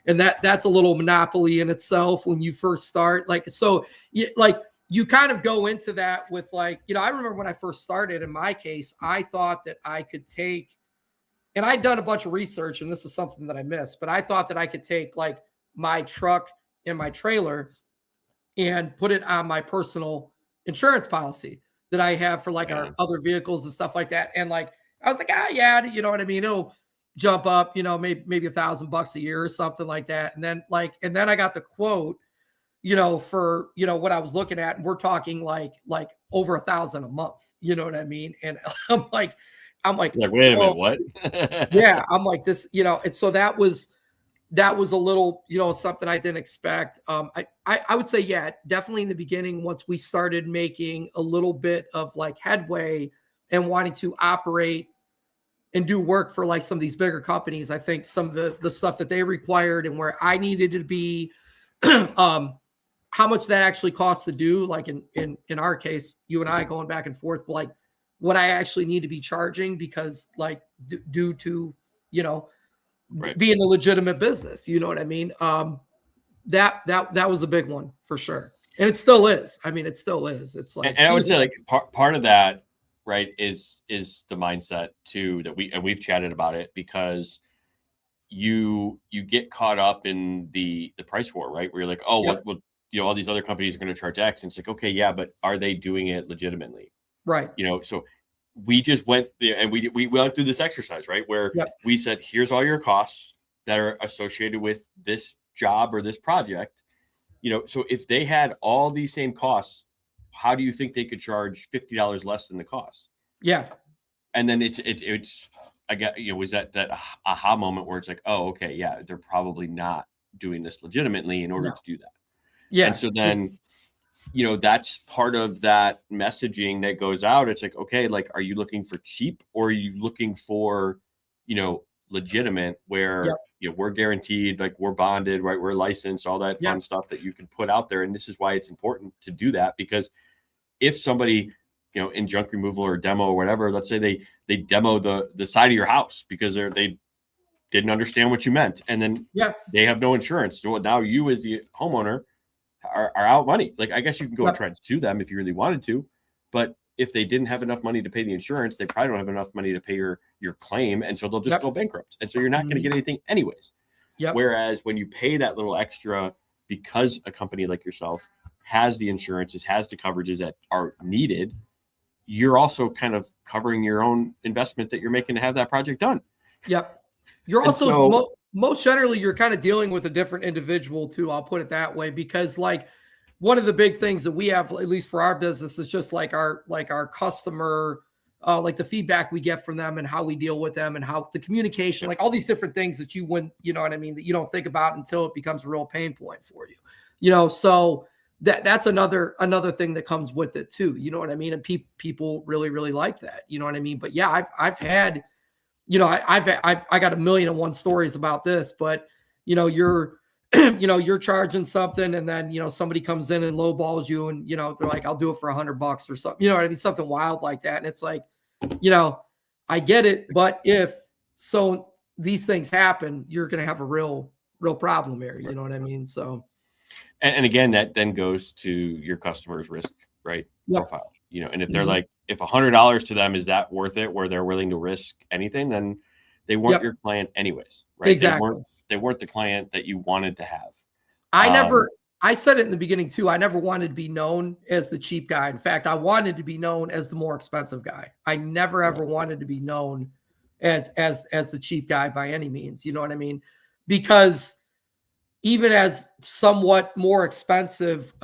and that's a little monopoly in itself when you first start. Like, so you kind of go into that with like, I remember when I first started, in my case, I thought that I could take, and I'd done a bunch of research, and this is something that I missed, but I thought that I could take like my truck and my trailer and put it on my personal insurance policy that I have for like our other vehicles and stuff like that. And like, I was like, yeah, you know what I mean? It'll jump up, maybe $1,000 a year or something like that. And then I got the quote, for, what I was looking at, and we're talking like over $1,000 a month, you know what I mean? And I'm like, wait a minute, what? Yeah, I'm like this, and so that was a little, something I didn't expect. I would say, yeah, definitely in the beginning, once we started making a little bit of like headway and wanting to operate and do work for like some of these bigger companies, I think some of the stuff that they required and where I needed to be, how much that actually costs to do, like in our case, you and I going back and forth, like what I actually need to be charging, because like due to, being a legitimate business, you know what I mean? That was a big one for sure. And it still is. I mean, it still is. It's like, and I would say like part of that, right, is the mindset too, that we've chatted about it, because you get caught up in the price war, right? Where you're like, what all these other companies are going to charge X. And it's like, okay, yeah, but are they doing it legitimately? Right. So we just went there and we went through this exercise, right? Where we said, here's all your costs that are associated with this job or this project. So if they had all these same costs, how do you think they could charge $50 less than the cost? Yeah. And then it's I got, was that aha moment where it's like, oh, okay, yeah, they're probably not doing this legitimately in order to do that. Yeah. And so then, that's part of that messaging that goes out. It's like, okay, like, are you looking for cheap, or are you looking for, legitimate, where, we're guaranteed, like we're bonded, right? We're licensed, all that fun stuff that you can put out there. And this is why it's important to do that, because if somebody, in junk removal or demo or whatever, let's say they demo the side of your house because they didn't understand what you meant. And then they have no insurance. So now you as the homeowner are out money. Like, I guess you can go and try to sue them if you really wanted to, but if they didn't have enough money to pay the insurance, they probably don't have enough money to pay your claim. And so they'll just go bankrupt. And so you're not going to get anything anyways. Whereas when you pay that little extra, because a company like yourself has the insurances, has the coverages that are needed, you're also kind of covering your own investment that you're making to have that project done. You're also most generally, you're kind of dealing with a different individual too. I'll put it that way, because like one of the big things that we have, at least for our business, is just like our customer, like the feedback we get from them and how we deal with them and how the communication, like all these different things that you wouldn't, you know what I mean, that you don't think about until it becomes a real pain point for you, so that's another thing that comes with it too. You know what I mean? And people really, really like that. You know what I mean? But yeah, I've had, I got 1,000,001 stories about this, but you're, you're charging something, and then, somebody comes in and lowballs you, and, they're like, I'll do it for $100 or something, you know what I mean? Something wild like that. And it's like, I get it, but if these things happen, you're going to have a real problem here. You know what I mean? So. And again, that then goes to your customer's risk, right? Profile, and if they're like, if $100 to them, is that worth it, where they're willing to risk anything, then they weren't your client anyways, right? Exactly. They weren't the client that you wanted to have. I said it in the beginning too. I never wanted to be known as the cheap guy. In fact, I wanted to be known as the more expensive guy. I never ever wanted to be known as the cheap guy by any means. You know what I mean? Because even as somewhat more expensive,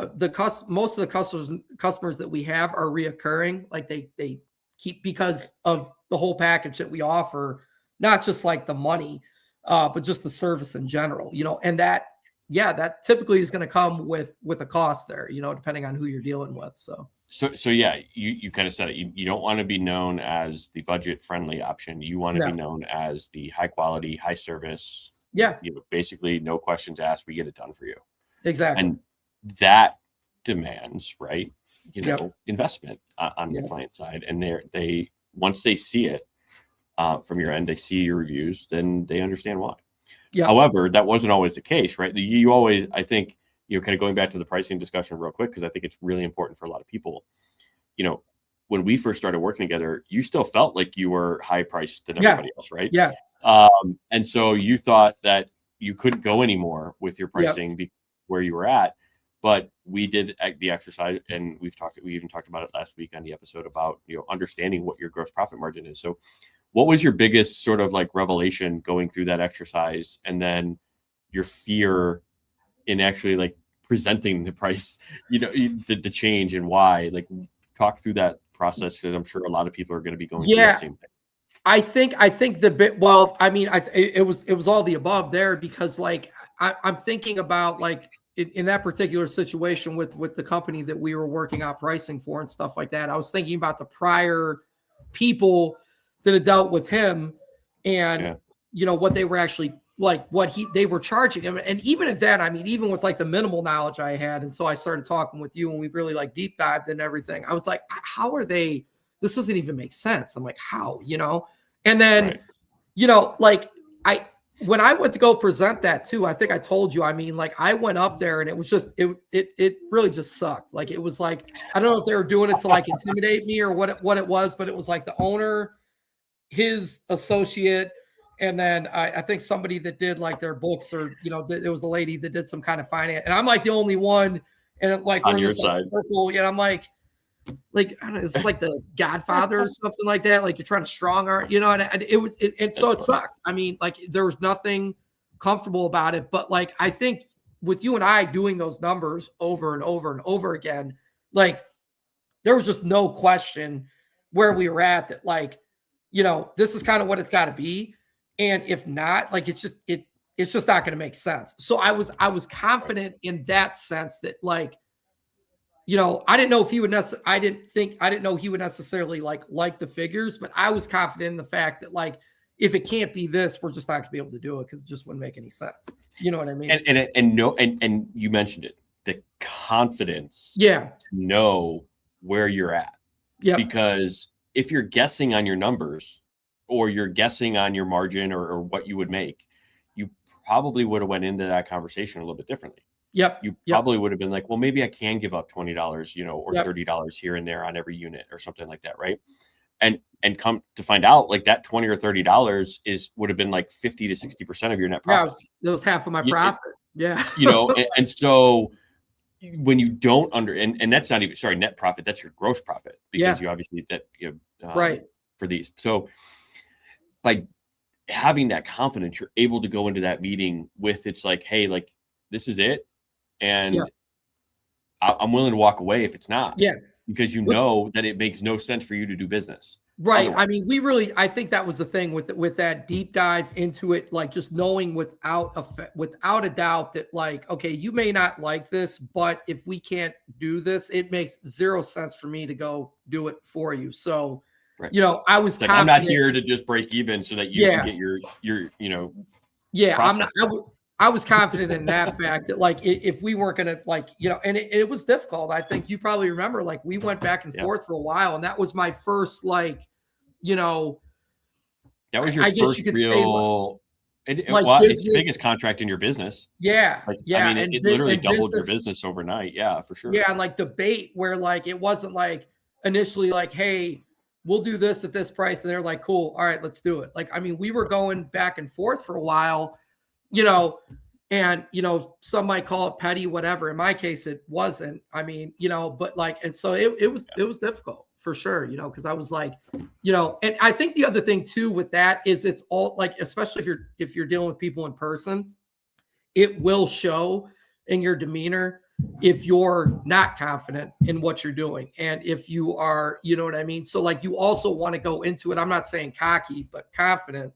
most of the customers that we have are reoccurring. Like they keep, because of the whole package that we offer, not just like the money, but just the service in general, and that typically is going to come with a cost there, depending on who you're dealing with. So. So yeah, you kind of said it. You don't want to be known as the budget friendly option. You want to be known as the high quality, high service. Yeah. Basically no questions asked. We get it done for you. Exactly. And that demands, right, investment on the client side. And they once they see it from your end, they see your reviews, then they understand why. However, that wasn't always the case, right? You always, I think, kind of going back to the pricing discussion real quick, because I think it's really important for a lot of people. When we first started working together, you still felt like you were high priced than everybody else, right? Yeah. And so you thought that you couldn't go anymore with your pricing where you were at. But we did the exercise, and we even talked about it last week on the episode about understanding what your gross profit margin is. So what was your biggest sort of like revelation going through that exercise, and then your fear in actually like presenting the price, the change and why? Like, talk through that process, because I'm sure a lot of people are going to be going through that same thing. I think the bit, well, I mean, it was all the above there, because like I'm thinking about like in that particular situation with the company that we were working out pricing for and stuff like that. I was thinking about the prior people that had dealt with him, and what they were actually like, what they were charging him. And even at that, I mean, even with like the minimal knowledge I had until I started talking with you and we really like deep dived and everything, I was like, how are they? This doesn't even make sense. I'm like, how, And then, like when I went to go present that too, I think I told you, I mean, like I went up there and it was just, it really just sucked. Like, it was like, I don't know if they were doing it to like intimidate me or what it was, but it was like the owner, his associate, and then I think somebody that did like their books, or, it was a lady that did some kind of finance, and I'm like the only one, and it, like on your side, circle, and I'm like, I don't know, it's like the Godfather or something like that. Like, you're trying to strong arm, and it sucked. I mean, like, there was nothing comfortable about it. But like, I think with you and I doing those numbers over and over and over again, like, there was just no question where we were at, that like, this is kind of what it's got to be. And if not, like, it's just not going to make sense. So I was confident in that sense that like, I didn't know if he would I didn't know he would necessarily like the figures, but I was confident in the fact that like, if it can't be this, we're just not gonna be able to do it, because it just wouldn't make any sense. You know what I mean? And you mentioned it, the confidence, to know where you're at. Yeah. Because if you're guessing on your numbers, or you're guessing on your margin, or what you would make, you probably would have went into that conversation a little bit differently. Yep. You probably would have been like, well, maybe I can give up $20, or $30 here and there on every unit or something like that. Right. And come to find out, like, that $20 or $30 would have been like 50 to 60% of your net profit. That was half of my profit. And so when you don't and that's not even, net profit, that's your gross profit, because you obviously right for these. So by having that confidence, you're able to go into that meeting with, it's like, hey, like, this is it. And I'm willing to walk away if it's not. Yeah. Because that it makes no sense for you to do business. Right. Otherwise. I mean, I think that was the thing with that deep dive into it, like, just knowing without a doubt that like, okay, you may not like this, but if we can't do this, it makes zero sense for me to go do it for you. So, I was like, I'm not here to just break even so that you can get your process. I was confident in that fact that like, if we weren't going to like, and it was difficult. I think you probably remember, like, we went back and forth for a while, and that was my first, like, that was your first real, it's the biggest contract in your business. Yeah. Like, I mean, it literally doubled your business overnight. Yeah, for sure. Yeah. And like debate where like, it wasn't like initially like, hey, we'll do this at this price. And they're like, cool. All right, let's do it. Like, I mean, we were going back and forth for a while, and, some might call it petty, whatever. In my case, it wasn't. I mean, but like, and so it was difficult for sure, because I was like, and I think the other thing too with that is it's all like, especially if you're dealing with people in person, it will show in your demeanor if you're not confident in what you're doing. And if you are, you know what I mean? So like, you also want to go into it. I'm not saying cocky, but confident.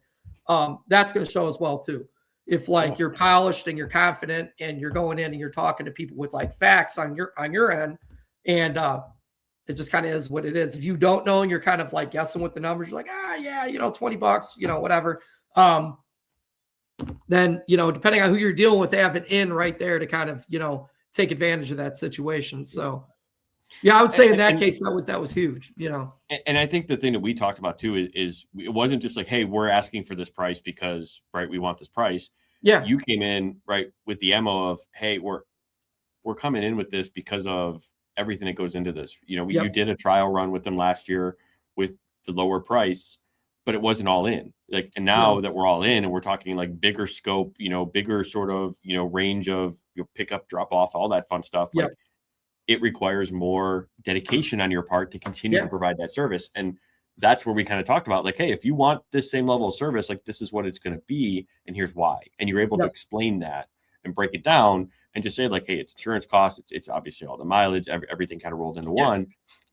That's going to show as well too. If like you're polished and you're confident and you're going in and you're talking to people with like facts on your end, and it just kind of is what it is. If you don't know and you're kind of like guessing with the numbers, you're like, yeah, $20, whatever. Then, depending on who you're dealing with, they have an in right there to kind of, take advantage of that situation. So yeah, I would say in that case, that was huge, And I think the thing that we talked about too is it wasn't just like, hey, we're asking for this price because, right, we want this price. Yeah. You came in, right, with the MO of, hey, we're coming in with this because of everything that goes into this. You did a trial run with them last year with the lower price, but it wasn't all in. And now that we're all in and we're talking like bigger scope, bigger sort of, range of pick up, drop off, all that fun stuff. Like it requires more dedication on your part to continue to provide that service. And that's where we kind of talked about like, hey, if you want this same level of service, like this is what it's going to be. And here's why. And you're able to explain that and break it down and just say like, hey, it's insurance costs. It's obviously all the mileage, everything kind of rolled into one,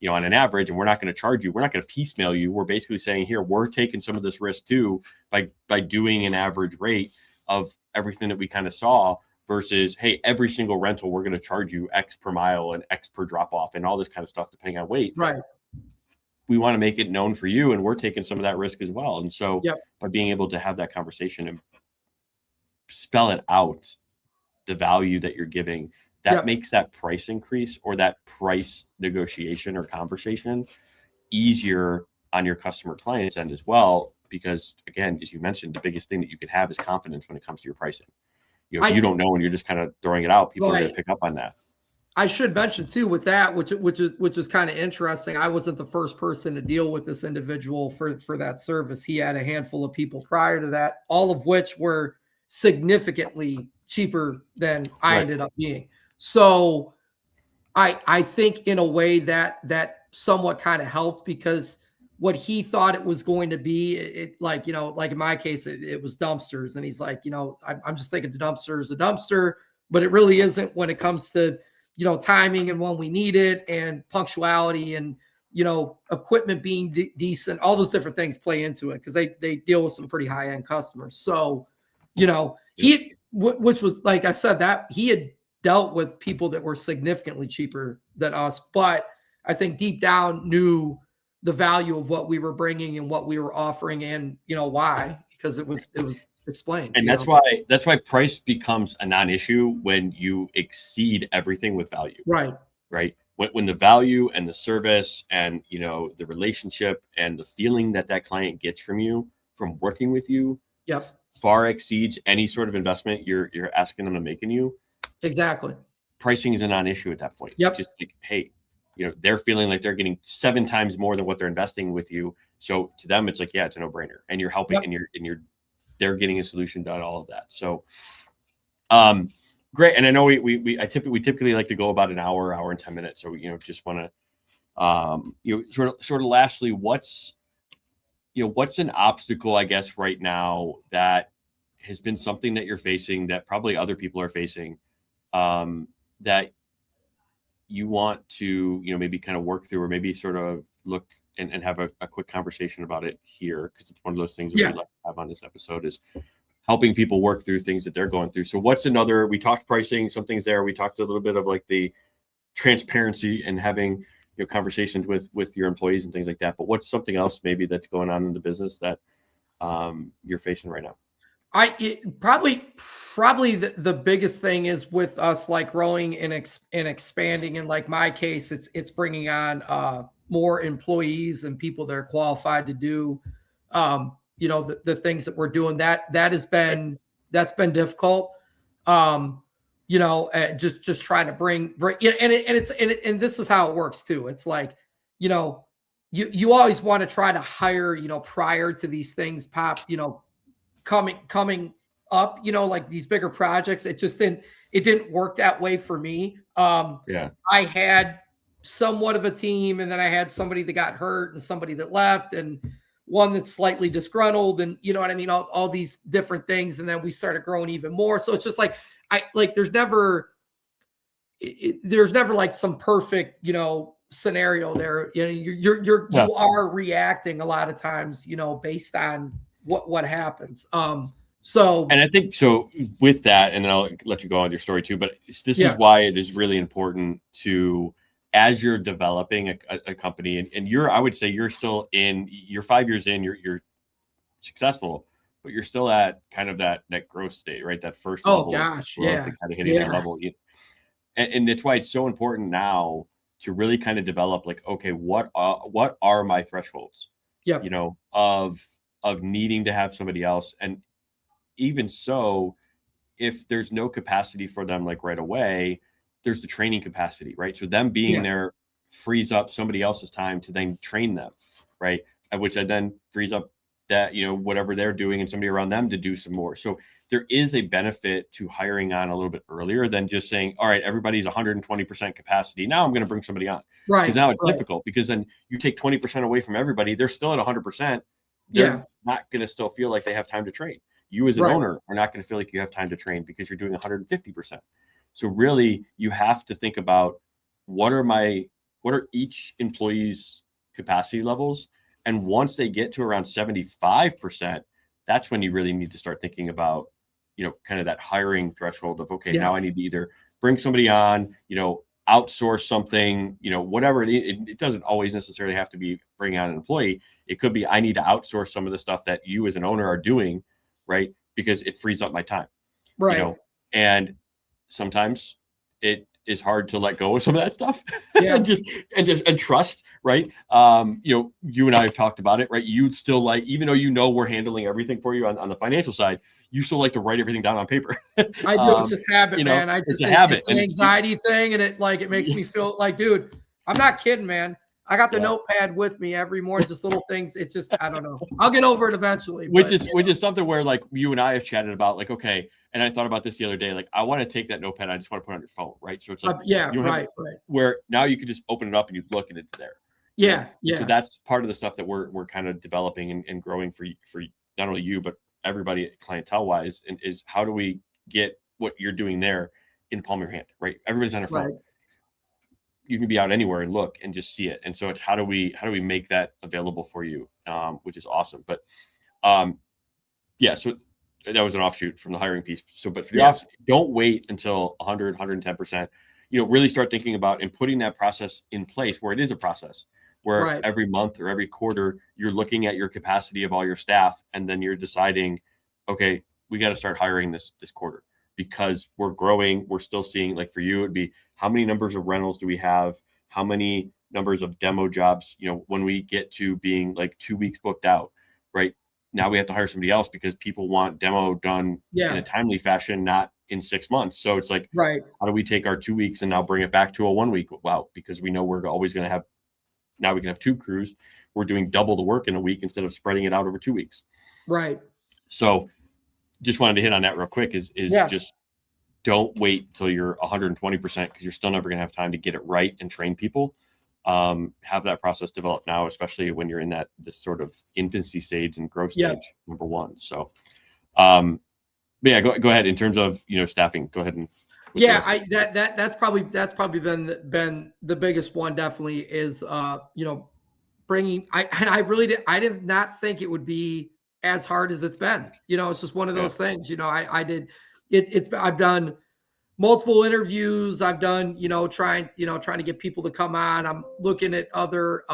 on an average, and we're not going to charge you. We're not going to piecemeal you. We're basically saying here, we're taking some of this risk too, by doing an average rate of everything that we kind of saw versus, hey, every single rental, we're going to charge you X per mile and X per drop off and all this kind of stuff, depending on weight. Right. We want to make it known for you, and we're taking some of that risk as well. And so by being able to have that conversation and spell it out, the value that you're giving, that makes that price increase or that price negotiation or conversation easier on your customer client's end as well. Because again, as you mentioned, the biggest thing that you could have is confidence when it comes to your pricing. If you don't know and you're just kind of throwing it out, people are going to pick up on that. I should mention too with that, which is kind of interesting. I wasn't the first person to deal with this individual for that service. He had a handful of people prior to that, all of which were significantly cheaper than I ended up being. So I think in a way that somewhat kind of helped, because what he thought it was going to be, like in my case, it was dumpsters. And he's like, I'm just thinking the dumpster is a dumpster, but it really isn't when it comes to, timing and when we need it and punctuality and, equipment being decent. All those different things play into it because they deal with some pretty high end customers. So, which was, like I said, that he had dealt with people that were significantly cheaper than us, but I think deep down knew the value of what we were bringing and what we were offering, and why, because it was explained. And that's why price becomes a non-issue when you exceed everything with value. Right. When the value and the service and the relationship and the feeling that client gets from you from working with you, far exceeds any sort of investment you're asking them to make in you. Exactly. Pricing is a non-issue at that point. Just like, hey, they're feeling like they're getting 7 times more than what they're investing with you. So to them, it's like, it's a no-brainer, and you're helping, and they're getting a solution done, all of that. So, great. And I know we typically like to go about an hour and 10 minutes. So, just want to, sort of lastly, what's an obstacle, I guess, right now that has been something that you're facing that probably other people are facing, that you want to, maybe kind of work through, or maybe sort of look and have a quick conversation about it here, because it's one of those things that we'd like to have on this episode, is helping people work through things that they're going through. So what's another, we talked pricing, some things there. We talked a little bit of like the transparency and having conversations with your employees and things like that. But what's something else maybe that's going on in the business that you're facing right now? Probably the biggest thing is with us, like growing and expanding. In like my case, it's bringing on more employees and people that are qualified to do the things that we're doing. That's been difficult. Just trying to bring and this is how it works too. It's like, you always want to try to hire, prior to these things coming up, like these bigger projects. It didn't work that way for me. I had somewhat of a team, and then I had somebody that got hurt and somebody that left and one that's slightly disgruntled, and what I mean, all these different things. And then we started growing even more. So it's just like, there's never like some perfect, scenario there. You are reacting a lot of times, based on what happens. And I think so with that, and then I'll let you go on with your story too, but this is why it is really important to as you're developing a company, and I would say you're still you're 5 years in, you're successful, but you're still at kind of that growth state, right? That first level of growth and kind of hitting that level. And that's why it's so important now to really kind of develop, like, okay, what are my thresholds? Yep. You know, of needing to have somebody else. And even so, if there's no capacity for them, like right away, there's the training capacity, right? So them being there frees up somebody else's time to then train them, right? Which then frees up that, you know, whatever they're doing and somebody around them to do some more. So there is a benefit to hiring on a little bit earlier than just saying, all right, everybody's 120% capacity. Now I'm going to bring somebody on. Right. Because now it's difficult, because then you take 20% away from everybody. They're still at 100%. They're not going to still feel like they have time to train. You as an owner are not going to feel like you have time to train because you're doing 150%. So really, you have to think about what are each employee's capacity levels. And once they get to around 75%, that's when you really need to start thinking about, you know, kind of that hiring threshold of, okay, now I need to either bring somebody on, you know, outsource something, you know, whatever it doesn't always necessarily have to be bring on an employee. It could be, I need to outsource some of the stuff that you as an owner are doing, right? Because it frees up my time, right? You know, and sometimes it is hard to let go of some of that stuff and trust, right? You know, you and I have talked about it, right? You'd still like, even though you know we're handling everything for you on the financial side, you still like to write everything down on paper. I do. It's just habit, you know, man. It's a habit. It's an anxiety thing, and it makes me feel like, dude, I'm not kidding, man. I got the notepad with me every morning, just little things. It just, I don't know. I'll get over it eventually. Which is something where, like, you and I have chatted about, like, okay, and I thought about this the other day, like, I want to take that notepad, I just want to put it on your phone, right? So it's like, right. Where now you can just open it up and you look and it's there. Yeah. So that's part of the stuff that we're kind of developing and growing for not only you, but everybody clientele wise, and is how do we get what you're doing there in the palm of your hand, right? Everybody's on their phone. You can be out anywhere and look and just see it. And so it's how do we make that available for you, which is awesome. But so that was an offshoot from the hiring piece. So, but for the offshoot, don't wait until 100, 110%, you know, really start thinking about and putting that process in place where it is a process, where every month or every quarter, you're looking at your capacity of all your staff. And then you're deciding, okay, we got to start hiring this quarter because we're growing. We're still seeing, like, for you, it'd be, how many numbers of rentals do we have? How many numbers of demo jobs? You know, when we get to being like 2 weeks booked out, right? Now we have to hire somebody else because people want demo done in a timely fashion, not in 6 months. So it's like, how do we take our 2 weeks and now bring it back to a 1 week? Wow, because we know we're always going to have, now we can have 2 crews. We're doing double the work in a week instead of spreading it out over 2 weeks. Right. So just wanted to hit on that real quick is just don't wait till you're 120% because you're still never going to have time to get it right and train people. Have that process develop now, especially when you're in this sort of infancy stage and growth stage, number one. So, go ahead in terms of, you know, staffing. Go ahead and that's probably been the biggest one. Definitely is you know, bringing. I did not think it would be as hard as it's been. You know, it's just one of those things. You know, I've done multiple interviews. I've done, you know, trying to get people to come on. I'm looking at other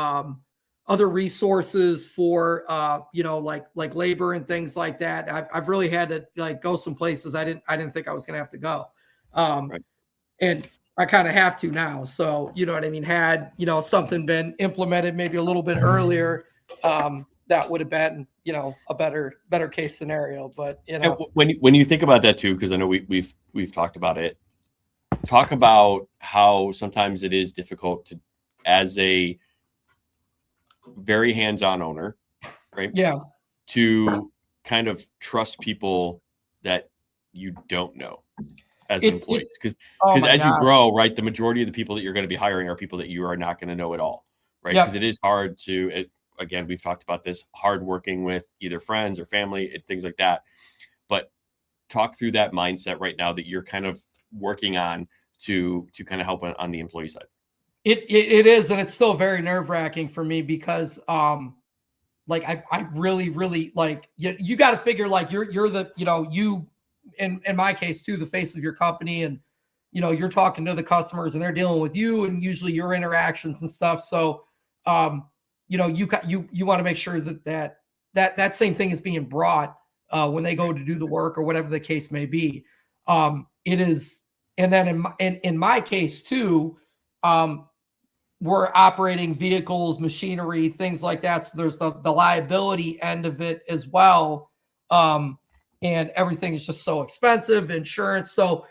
resources for, you know, like labor and things like that. I've really had to, like, go some places I didn't think I was going to have to go. And I kind of have to now. So, you know what I mean? Had, you know, something been implemented maybe a little bit earlier, that would have been, you know, a better case scenario. But, you know, when you think about that too, because I know we've talked about it, talk about how sometimes it is difficult to, as a very hands-on owner, right? Yeah. To kind of trust people that you don't know as employees, because as you grow, right, the majority of the people that you're going to be hiring are people that you are not going to know at all, right? Because it is hard to. Again, we've talked about this, hard working with either friends or family and things like that. But talk through that mindset right now that you're kind of working on to kind of help on the employee side. It is, and it's still very nerve-wracking for me because like I really like, you got to figure, like, you're the, you know, you in my case too, the face of your company, and you're talking to the customers and they're dealing with you and usually your interactions and stuff. So, you want to make sure that same thing is being brought when they go to do the work or whatever the case may be. It is. And then in my case too, we're operating vehicles, machinery, things like that. So there's the liability end of it as well. And everything is just so expensive, insurance. So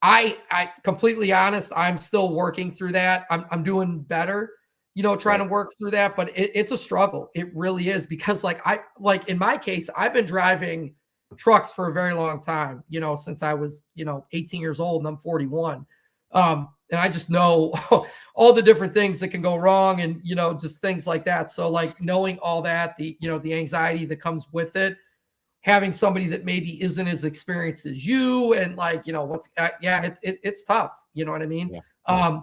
I completely honest, I'm still working through that. I'm doing better, trying to work through that, but it's a struggle. It really is, because in my case, I've been driving trucks for a very long time, since I was, 18 years old, and I'm 41. And I just know all the different things that can go wrong and, just things like that. So like knowing all that, the anxiety that comes with it, having somebody that maybe isn't as experienced as you and it's tough. You know what I mean? Yeah.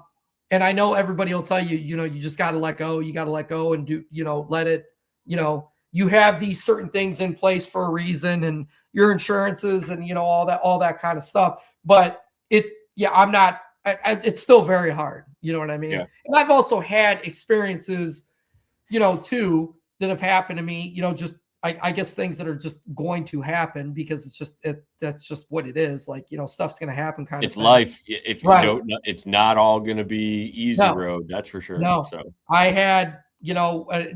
And I know everybody will tell you, you just got to let go. You got to let go and do, let it, you have these certain things in place for a reason, and your insurances and, all that kind of stuff. But it's still very hard. You know what I mean? Yeah. And I've also had experiences, too, that have happened to me, just, I guess things that are just going to happen because that's just what it is. Like, stuff's going to happen kind of thing. It's life. If you don't, it's not all going to be easy road. That's for sure. No, so I had,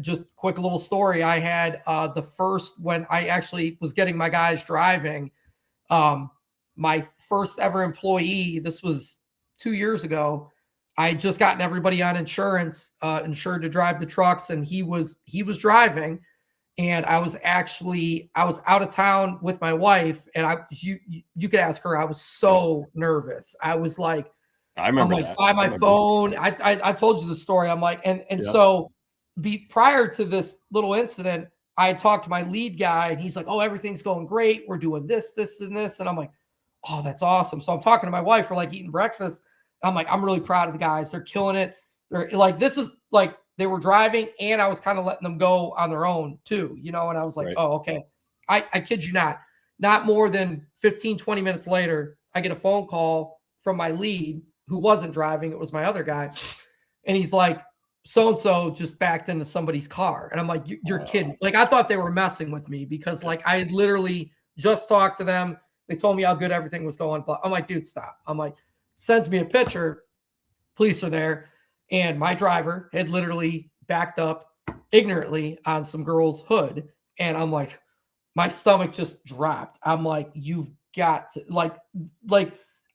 just quick little story. I had the first, when I actually was getting my guys driving, my first ever employee, this was 2 years ago. I had just gotten everybody on insurance, insured to drive the trucks, and he was driving. And I was out of town with my wife, and you could ask her. I was so nervous. I was like, I remember that. By my phone. I told you the story. I'm like, so prior to this little incident, I had talked to my lead guy, and he's like, "Oh, everything's going great. We're doing this, and this." And I'm like, "Oh, that's awesome." So I'm talking to my wife. We're like eating breakfast. I'm like, I'm really proud of the guys. They're killing it. They're like, this is like, they were driving, and I was kind of letting them go on their own too, and I was like, right. Oh, okay. I kid you not more than 15, 20 minutes later, I get a phone call from my lead who wasn't driving. It was my other guy. And he's like, so-and-so just backed into somebody's car. And I'm like, you're kidding. Like, I thought they were messing with me because like I had literally just talked to them. They told me how good everything was going. But I'm like, dude, stop. I'm like, sends me a picture. Police are there. And my driver had literally backed up ignorantly on some girl's hood. And I'm like, my stomach just dropped. I'm like, you've got to like,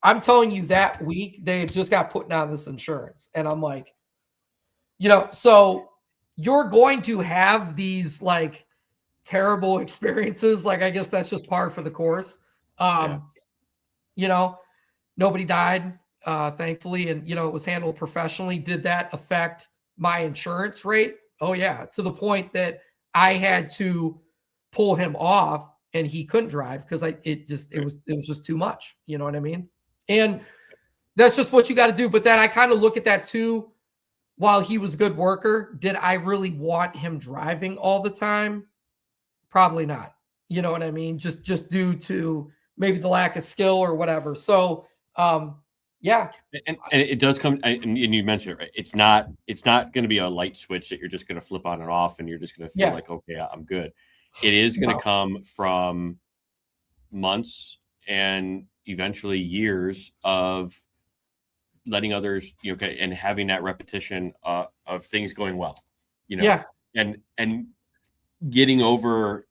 I'm telling you, that week they had just got putting on this insurance. And I'm like, so you're going to have these like terrible experiences. Like, I guess that's just par for the course. Nobody died. Thankfully, and it was handled professionally. Did that affect my insurance rate? Oh yeah, to the point that I had to pull him off, and he couldn't drive because it was just too much. You know what I mean? And that's just what you got to do. But then I kind of look at that too. While he was a good worker, did I really want him driving all the time? Probably not. You know what I mean? Just due to maybe the lack of skill or whatever. So. Yeah. And it does come, and you mentioned it, right? It's not going to be a light switch that you're just going to flip on and off and you're just going to feel like, okay, I'm good. It is going to come from months and eventually years of letting others, and having that repetition of things going well, and getting over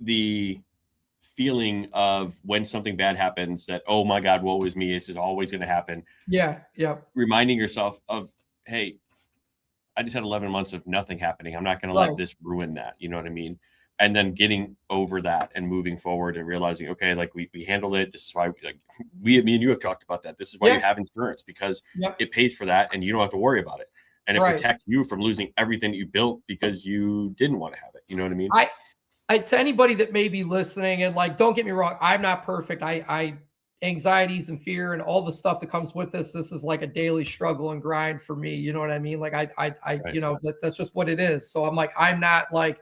the feeling of when something bad happens that, oh my God, woe is me, this is always going to happen. Yeah. Reminding yourself of, hey, I just had 11 months of nothing happening. I'm not going to let this ruin that. You know what I mean? And then getting over that and moving forward and realizing, okay, like we handled it. This is why me and you have talked about that. This is why you have insurance, because it pays for that and you don't have to worry about it. And it protects you from losing everything that you built because you didn't want to have it. You know what I mean? To anybody that may be listening, and like, don't get me wrong, I'm not perfect. I anxieties and fear and all the stuff that comes with this is like a daily struggle and grind for me. You know what I mean? Like that's just what it is. So I'm like, I'm not like,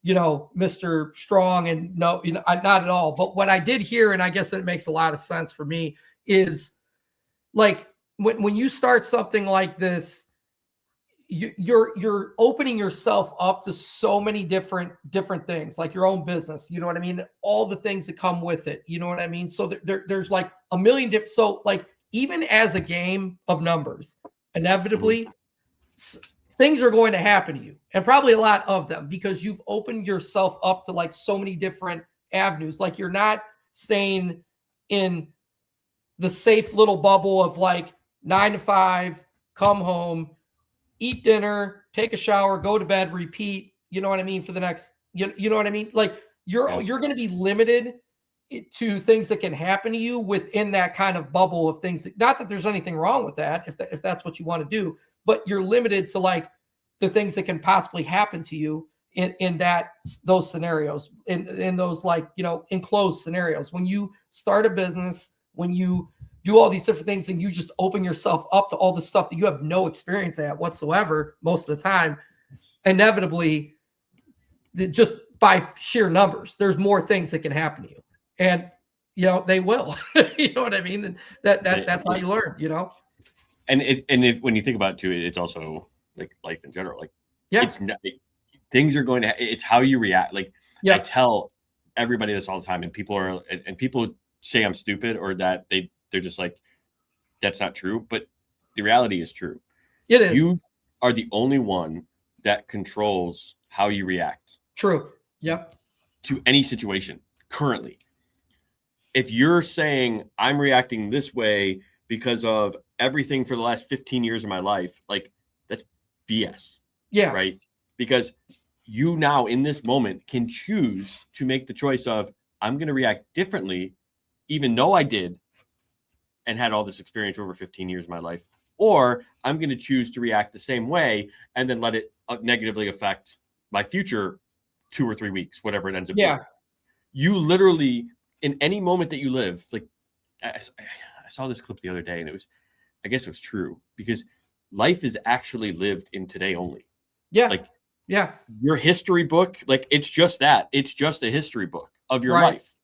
Mr. Strong, and not at all. But what I did hear, and I guess it makes a lot of sense for me, is like when you start something like this, you're opening yourself up to so many different things, like your own business. You know what I mean? All the things that come with it. You know what I mean? So there's like a million different. So like even as a game of numbers, inevitably things are going to happen to you, and probably a lot of them, because you've opened yourself up to like so many different avenues. Like you're not staying in the safe little bubble of like 9 to 5, come home, eat dinner, take a shower, go to bed, repeat. You know what I mean? For the next, you know what I mean? Like you're going to be limited to things that can happen to you within that kind of bubble of things. Not that there's anything wrong with that, if that's what you want to do, but you're limited to like the things that can possibly happen to you in those scenarios, in those like, enclosed scenarios. When you start a business, when you do all these different things and you just open yourself up to all the stuff that you have no experience at whatsoever most of the time, inevitably, just by sheer numbers, there's more things that can happen to you. And, they will. You know what I mean? And that's how you learn, And if when you think about it too, it's also like life in general. Like, it's not, things are going to. It's how you react. Like, I tell everybody this all the time, and people say I'm stupid, or that they're just like, that's not true. But the reality is true. It is. You are the only one that controls how you react. True. Yep. To any situation currently. If you're saying I'm reacting this way because of everything for the last 15 years of my life, like, that's BS. Yeah. Right. Because you now in this moment can choose to make the choice of, I'm going to react differently, even though I did and had all this experience over 15 years of my life, or I'm going to choose to react the same way and then let it negatively affect my future 2 or 3 weeks, whatever it ends up being. You literally, in any moment that you live, like I saw this clip the other day, and I guess it was true, because life is actually lived in today only. Yeah. Like, your history book, like, it's just that. It's just a history book of your life.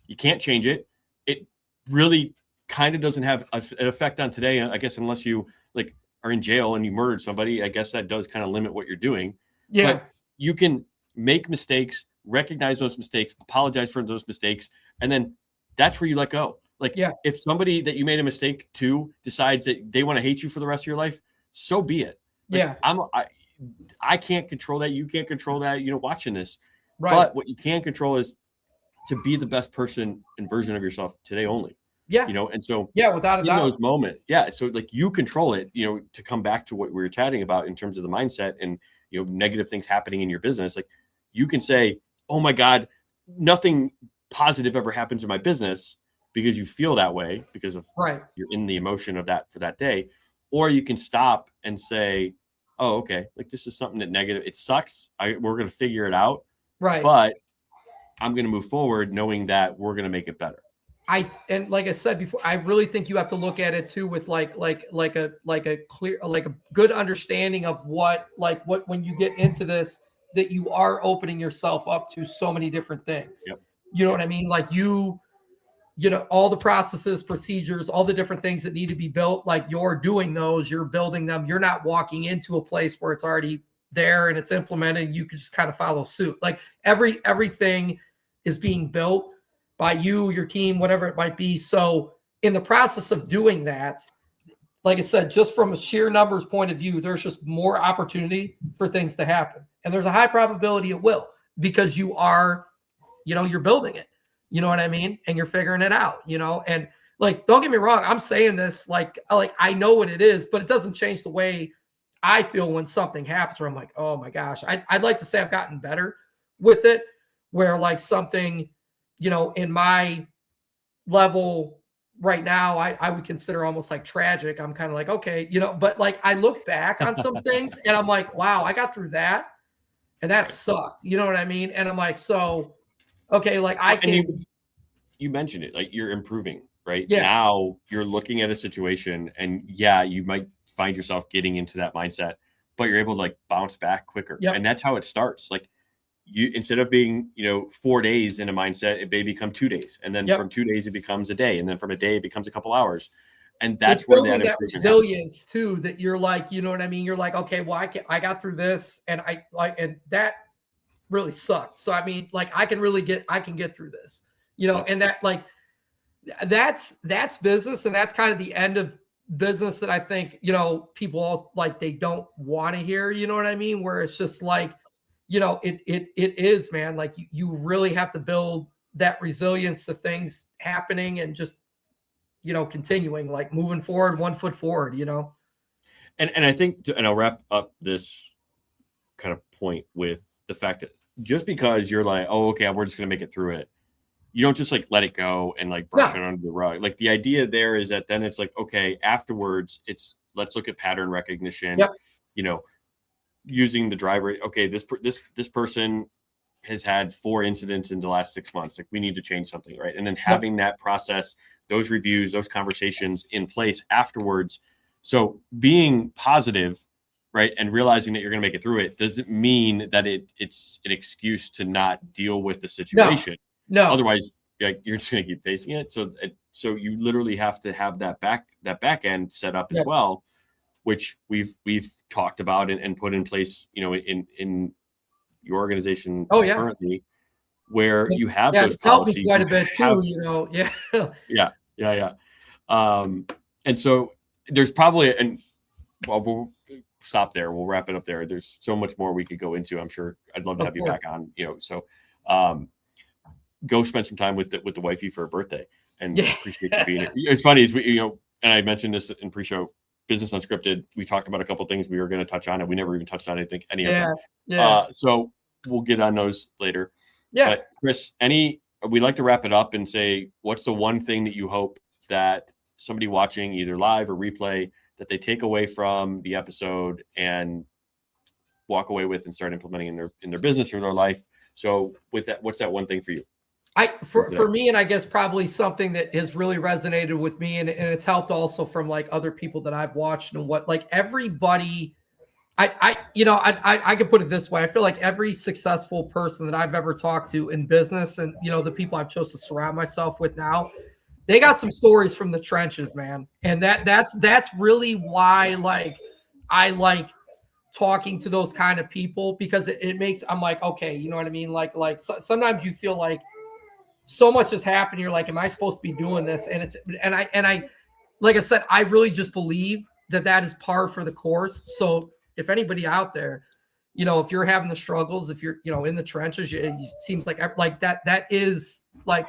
You can't change it. It really kind of doesn't have an effect on today, I guess, unless you like are in jail and you murdered somebody. I guess that does kind of limit what you're doing. Yeah. But you can make mistakes, recognize those mistakes, apologize for those mistakes, and then that's where you let go. Like, if somebody that you made a mistake to decides that they want to hate you for the rest of your life, so be it. Like, I can't control that. You can't control that, watching this. Right. But what you can control is to be the best person and version of yourself today only. Yeah. And so without a doubt. In those moments, so like you control it, to come back to what we were chatting about in terms of the mindset and, negative things happening in your business. Like, you can say, oh my God, nothing positive ever happens in my business, because you feel that way because of you're in the emotion of that for that day. Or you can stop and say, oh, okay, like, this is something that negative. It sucks. We're going to figure it out. Right. But I'm going to move forward knowing that we're going to make it better. And like I said before, I really think you have to look at it too with like a clear, like a good understanding of what when you get into this, that you are opening yourself up to so many different things. Yep. You know what I mean? Like all the processes, procedures, all the different things that need to be built, like, you're doing those, you're building them. You're not walking into a place where it's already there and it's implemented. You can just kind of follow suit. Like, everything is being built by you, your team, whatever it might be. So in the process of doing that, like I said, just from a sheer numbers point of view, there's just more opportunity for things to happen. And there's a high probability it will, because you are, you're building it. You know what I mean? And you're figuring it out, and like, don't get me wrong. I'm saying this like I know what it is, but it doesn't change the way I feel when something happens where I'm like, oh my gosh, I'd like to say I've gotten better with it, where like something, in my level right now, I would consider almost like tragic. I'm kind of like, okay, but like, I look back on some things and I'm like, wow, I got through that and that sucked. You know what I mean? And I'm like, so, okay, like, I can. You mentioned it, like, you're improving, right? Yeah. Now you're looking at a situation and you might find yourself getting into that mindset, but you're able to like bounce back quicker. Yep. And that's how it starts. Like, you, instead of being, 4 days in a mindset, it may become 2 days. And then from 2 days, it becomes a day. And then from a day, it becomes a couple hours. And that's it's where building that improvement resilience too, that you're like, you know what I mean? You're like, okay, well, I got through this and and that really sucked. So, I mean, like I can get through this, happens. and that like, that's business. And that's kind of the end of business that I think, people all like, they don't want to hear, you know what I mean? Where it's just like, it is, man, like you really have to build that resilience to things happening and just, continuing, like moving forward, 1 foot forward, And I think, and I'll wrap up this kind of point with the fact that just because you're like, oh, okay, we're just going to make it through it, you don't just like let it go and like brush it under the rug. Like the idea there is that then it's like, okay, afterwards, let's look at pattern recognition. Yep. Using the driver. Okay, this person has had 4 incidents in the last 6 months. Like we need to change something, right? And then having that process, those reviews, those conversations in place afterwards. So being positive, right, and realizing that you're going to make it through it doesn't mean that it's an excuse to not deal with the situation. No. Otherwise, you're just going to keep facing it. So you literally have to have that back end set up as well, which we've talked about and put in place, in your organization currently, where you have those it's helped policies. me quite a bit too, Yeah. And so there's probably, we'll stop there. We'll wrap it up there. There's so much more we could go into. I'm sure I'd love to have you back on, so go spend some time with the wifey for her birthday and appreciate you being here. It's funny, is and I mentioned this in pre-show, Business Unscripted, we talked about a couple of things we were going to touch on, and we never even touched on any of them. So we'll get on those later. But Chris, we'd like to wrap it up and say, what's the one thing that you hope that somebody watching either live or replay, that they take away from the episode and walk away with and start implementing in their business or their life? So with that, what's that one thing for you? For me, and I guess probably something that has really resonated with me, and it's helped also from like other people that I've watched and what, like everybody, I could put it this way. I feel like every successful person that I've ever talked to in business, and the people I've chosen to surround myself with now, they got some stories from the trenches, man. And that's really why, like, I like talking to those kind of people, because it makes, I'm like, okay, you know what I mean? Like sometimes you feel like so much has happened. You're like, am I supposed to be doing this? And I, like I said, I really just believe that is par for the course. So if anybody out there, if you're having the struggles, if you're, in the trenches, it seems like that is like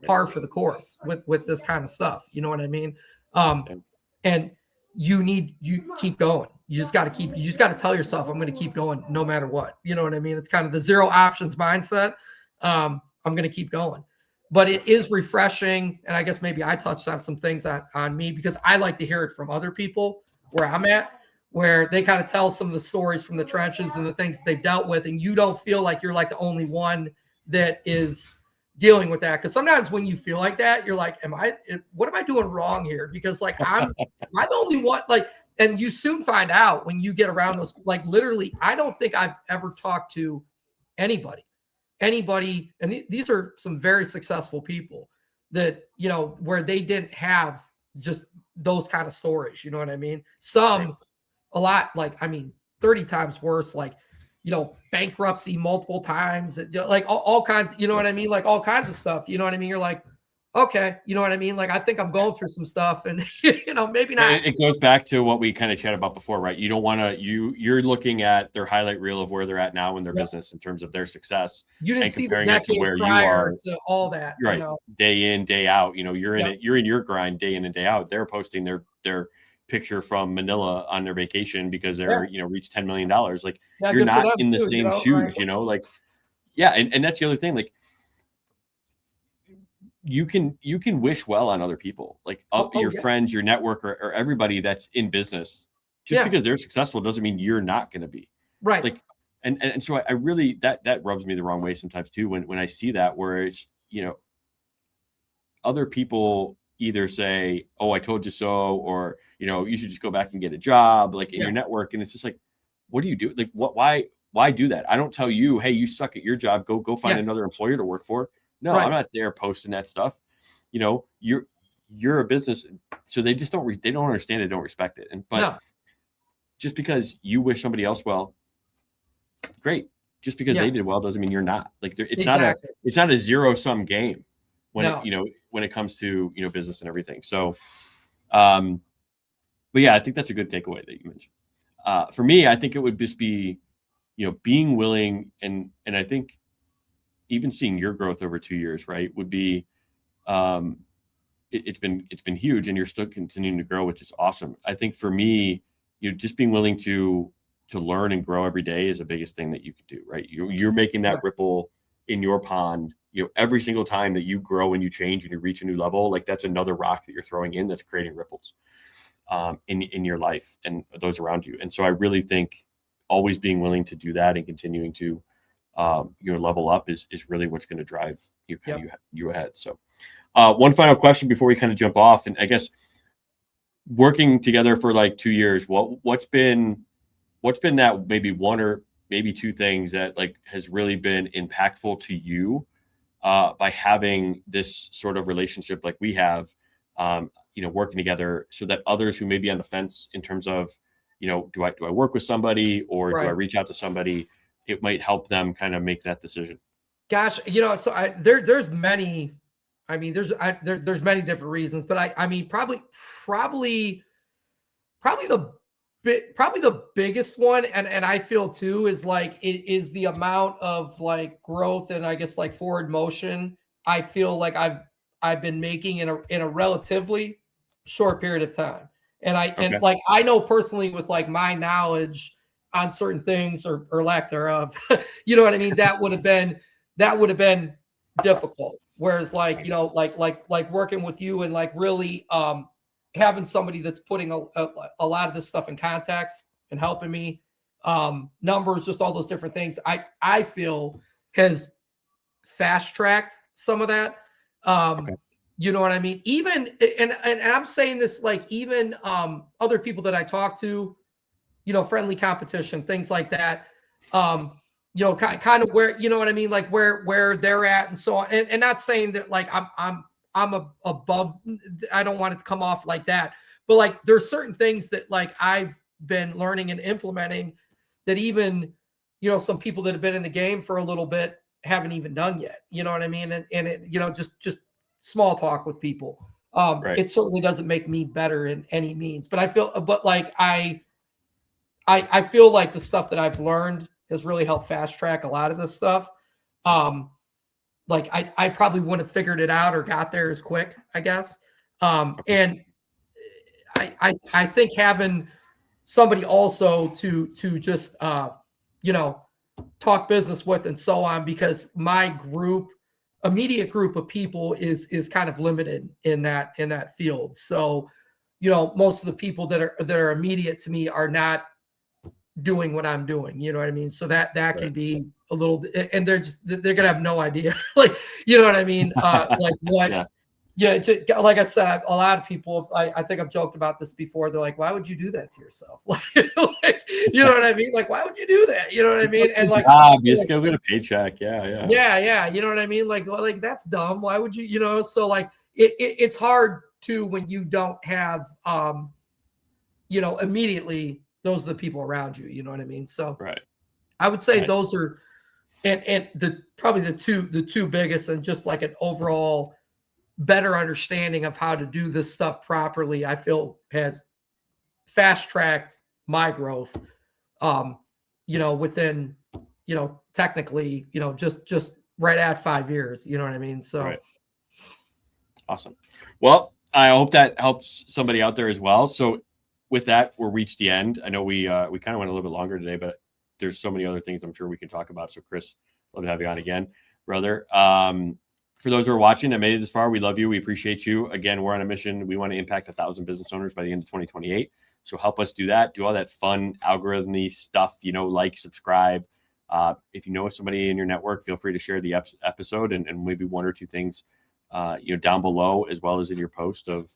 par for the course with this kind of stuff. You know what I mean? And you keep going. You just got to tell yourself, I'm going to keep going no matter what. You know what I mean? It's kind of the zero options mindset. I'm going to keep going. But it is refreshing. And I guess maybe I touched on some things on me, because I like to hear it from other people where I'm at, where they kind of tell some of the stories from the trenches and the things that they've dealt with. And you don't feel like you're like the only one that is dealing with that. Because sometimes when you feel like that, you're like, what am I doing wrong here? Because like, am I the only one? Like, and you soon find out when you get around those, like literally, I don't think I've ever talked to anybody, and these are some very successful people that, where they didn't have just those kind of stories. You know what I mean? Some, a lot, like, 30 times worse, like, bankruptcy multiple times, like all kinds, you know what I mean? Like all kinds of stuff, you know what I mean? You're like, okay, you know what I mean? Like, I think I'm going through some stuff, and maybe not. It goes back to what we kind of chatted about before, right? You don't want to, you're looking at their highlight reel of where they're at now in their business in terms of their success. You didn't see the decade where you are to all that, right? Day in, day out. You're in it. You're in your grind day in and day out. They're posting their picture from Manila on their vacation because they're reached $10 million. Like you're not in the same shoes, right? Like and that's the other thing. Like you can wish well on other people, like your friends, your network, or everybody that's in business. Just because they're successful doesn't mean you're not going to be. Right. Like, and so I really, that rubs me the wrong way sometimes too, when I see that, where it's, other people either say, oh, I told you so, or, you should just go back and get a job, like in your network. And it's just like, what do you do? Like, why do that? I don't tell you, hey, you suck at your job. Go find another employer to work for. No, I'm not there posting that stuff. You you're a business. So they just they don't understand it, don't respect it. But just because you wish somebody else well, great. Just because they did well doesn't mean you're not. Like it's not a zero sum game when when it comes to business and everything. So, but yeah, I think that's a good takeaway that you mentioned. For me, I think it would just be being willing, and I think even seeing your growth over 2 years, right, would be it's been huge, and you're still continuing to grow, which is awesome. I think for me, just being willing to learn and grow every day is the biggest thing that you could do, right? You're making that ripple in your pond, every single time that you grow and you change and you reach a new level. Like that's another rock that you're throwing in that's creating ripples in your life and those around you. And so I really think always being willing to do that and continuing to level up is really what's going to drive you ahead. So one final question before we kind of jump off, and I guess working together for like 2 years, what's been that maybe one or maybe two things that like has really been impactful to you by having this sort of relationship like we have, working together, so that others who may be on the fence in terms of, do I work with somebody or do I reach out to somebody, it might help them kind of make that decision. Gosh, so there's many. I mean, there's many different reasons, but I mean, probably the biggest one, and I feel too, is like it is the amount of like growth and I guess like forward motion I feel like I've been making in a relatively short period of time. And and like I know personally with like my knowledge on certain things or lack thereof, you know what I mean? That would have been difficult. Whereas like, like working with you and like really having somebody that's putting a lot of this stuff in context and helping me, numbers, just all those different things, I feel has fast tracked some of that. You know what I mean? Even, and I'm saying this, like even other people that I talk to, friendly competition, things like that, kind of where, you know what I mean? Like where they're at and so on. And not saying that like I'm above, I don't want it to come off like that, but like there's certain things that like I've been learning and implementing that even, some people that have been in the game for a little bit haven't even done yet. You know what I mean? And it, just small talk with people. It certainly doesn't make me better in any means, but I feel like the stuff that I've learned has really helped fast track a lot of this stuff. Like I probably wouldn't have figured it out or got there as quick, I guess. And I think having somebody also to just talk business with and so on, because my immediate group of people is kind of limited in that field. So, most of the people that are immediate to me are not doing what I'm doing, you know what I mean? So that can be a little, and they're gonna have no idea, like, you know what I mean? Like what, just, like I said, a lot of people, I think I've joked about this before. They're like, why would you do that to yourself? Like, you know what I mean? Like, why would you do that? You know what I mean? And like, just go get a paycheck. Yeah. You know what I mean? Like that's dumb. Why would you, so like it's hard to, when you don't have, immediately, those are the people around you, you know what I mean? So I would say those are, and probably the two biggest, and just like an overall better understanding of how to do this stuff properly, I feel has fast tracked my growth, within, technically, just right at 5 years, you know what I mean? So awesome. Well, I hope that helps somebody out there as well. So with that, we'll reach the end. I know we kind of went a little bit longer today, but there's so many other things I'm sure we can talk about. So Chris, love to have you on again, brother. For those who are watching that made it this far, we love you. We appreciate you. Again, we're on a mission. We want to impact 1,000 business owners by the end of 2028. So help us do that. Do all that fun algorithmy stuff, like, subscribe. If you know somebody in your network, feel free to share the episode and maybe one or two things, down below, as well as in your post of,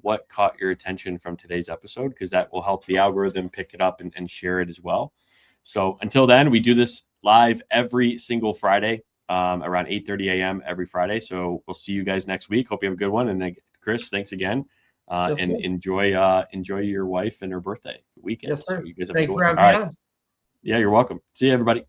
what caught your attention from today's episode, because that will help the algorithm pick it up and share it as well. So until then, we do this live every single Friday, around 8:30 a.m. every Friday. So we'll see you guys next week. Hope you have a good one, and Chris, thanks again. Yes, And sir. enjoy your wife and her birthday weekend. Yes, sir. So you guys have Thanks a good for one. having me All right. on. Yeah, you're welcome. See you, everybody.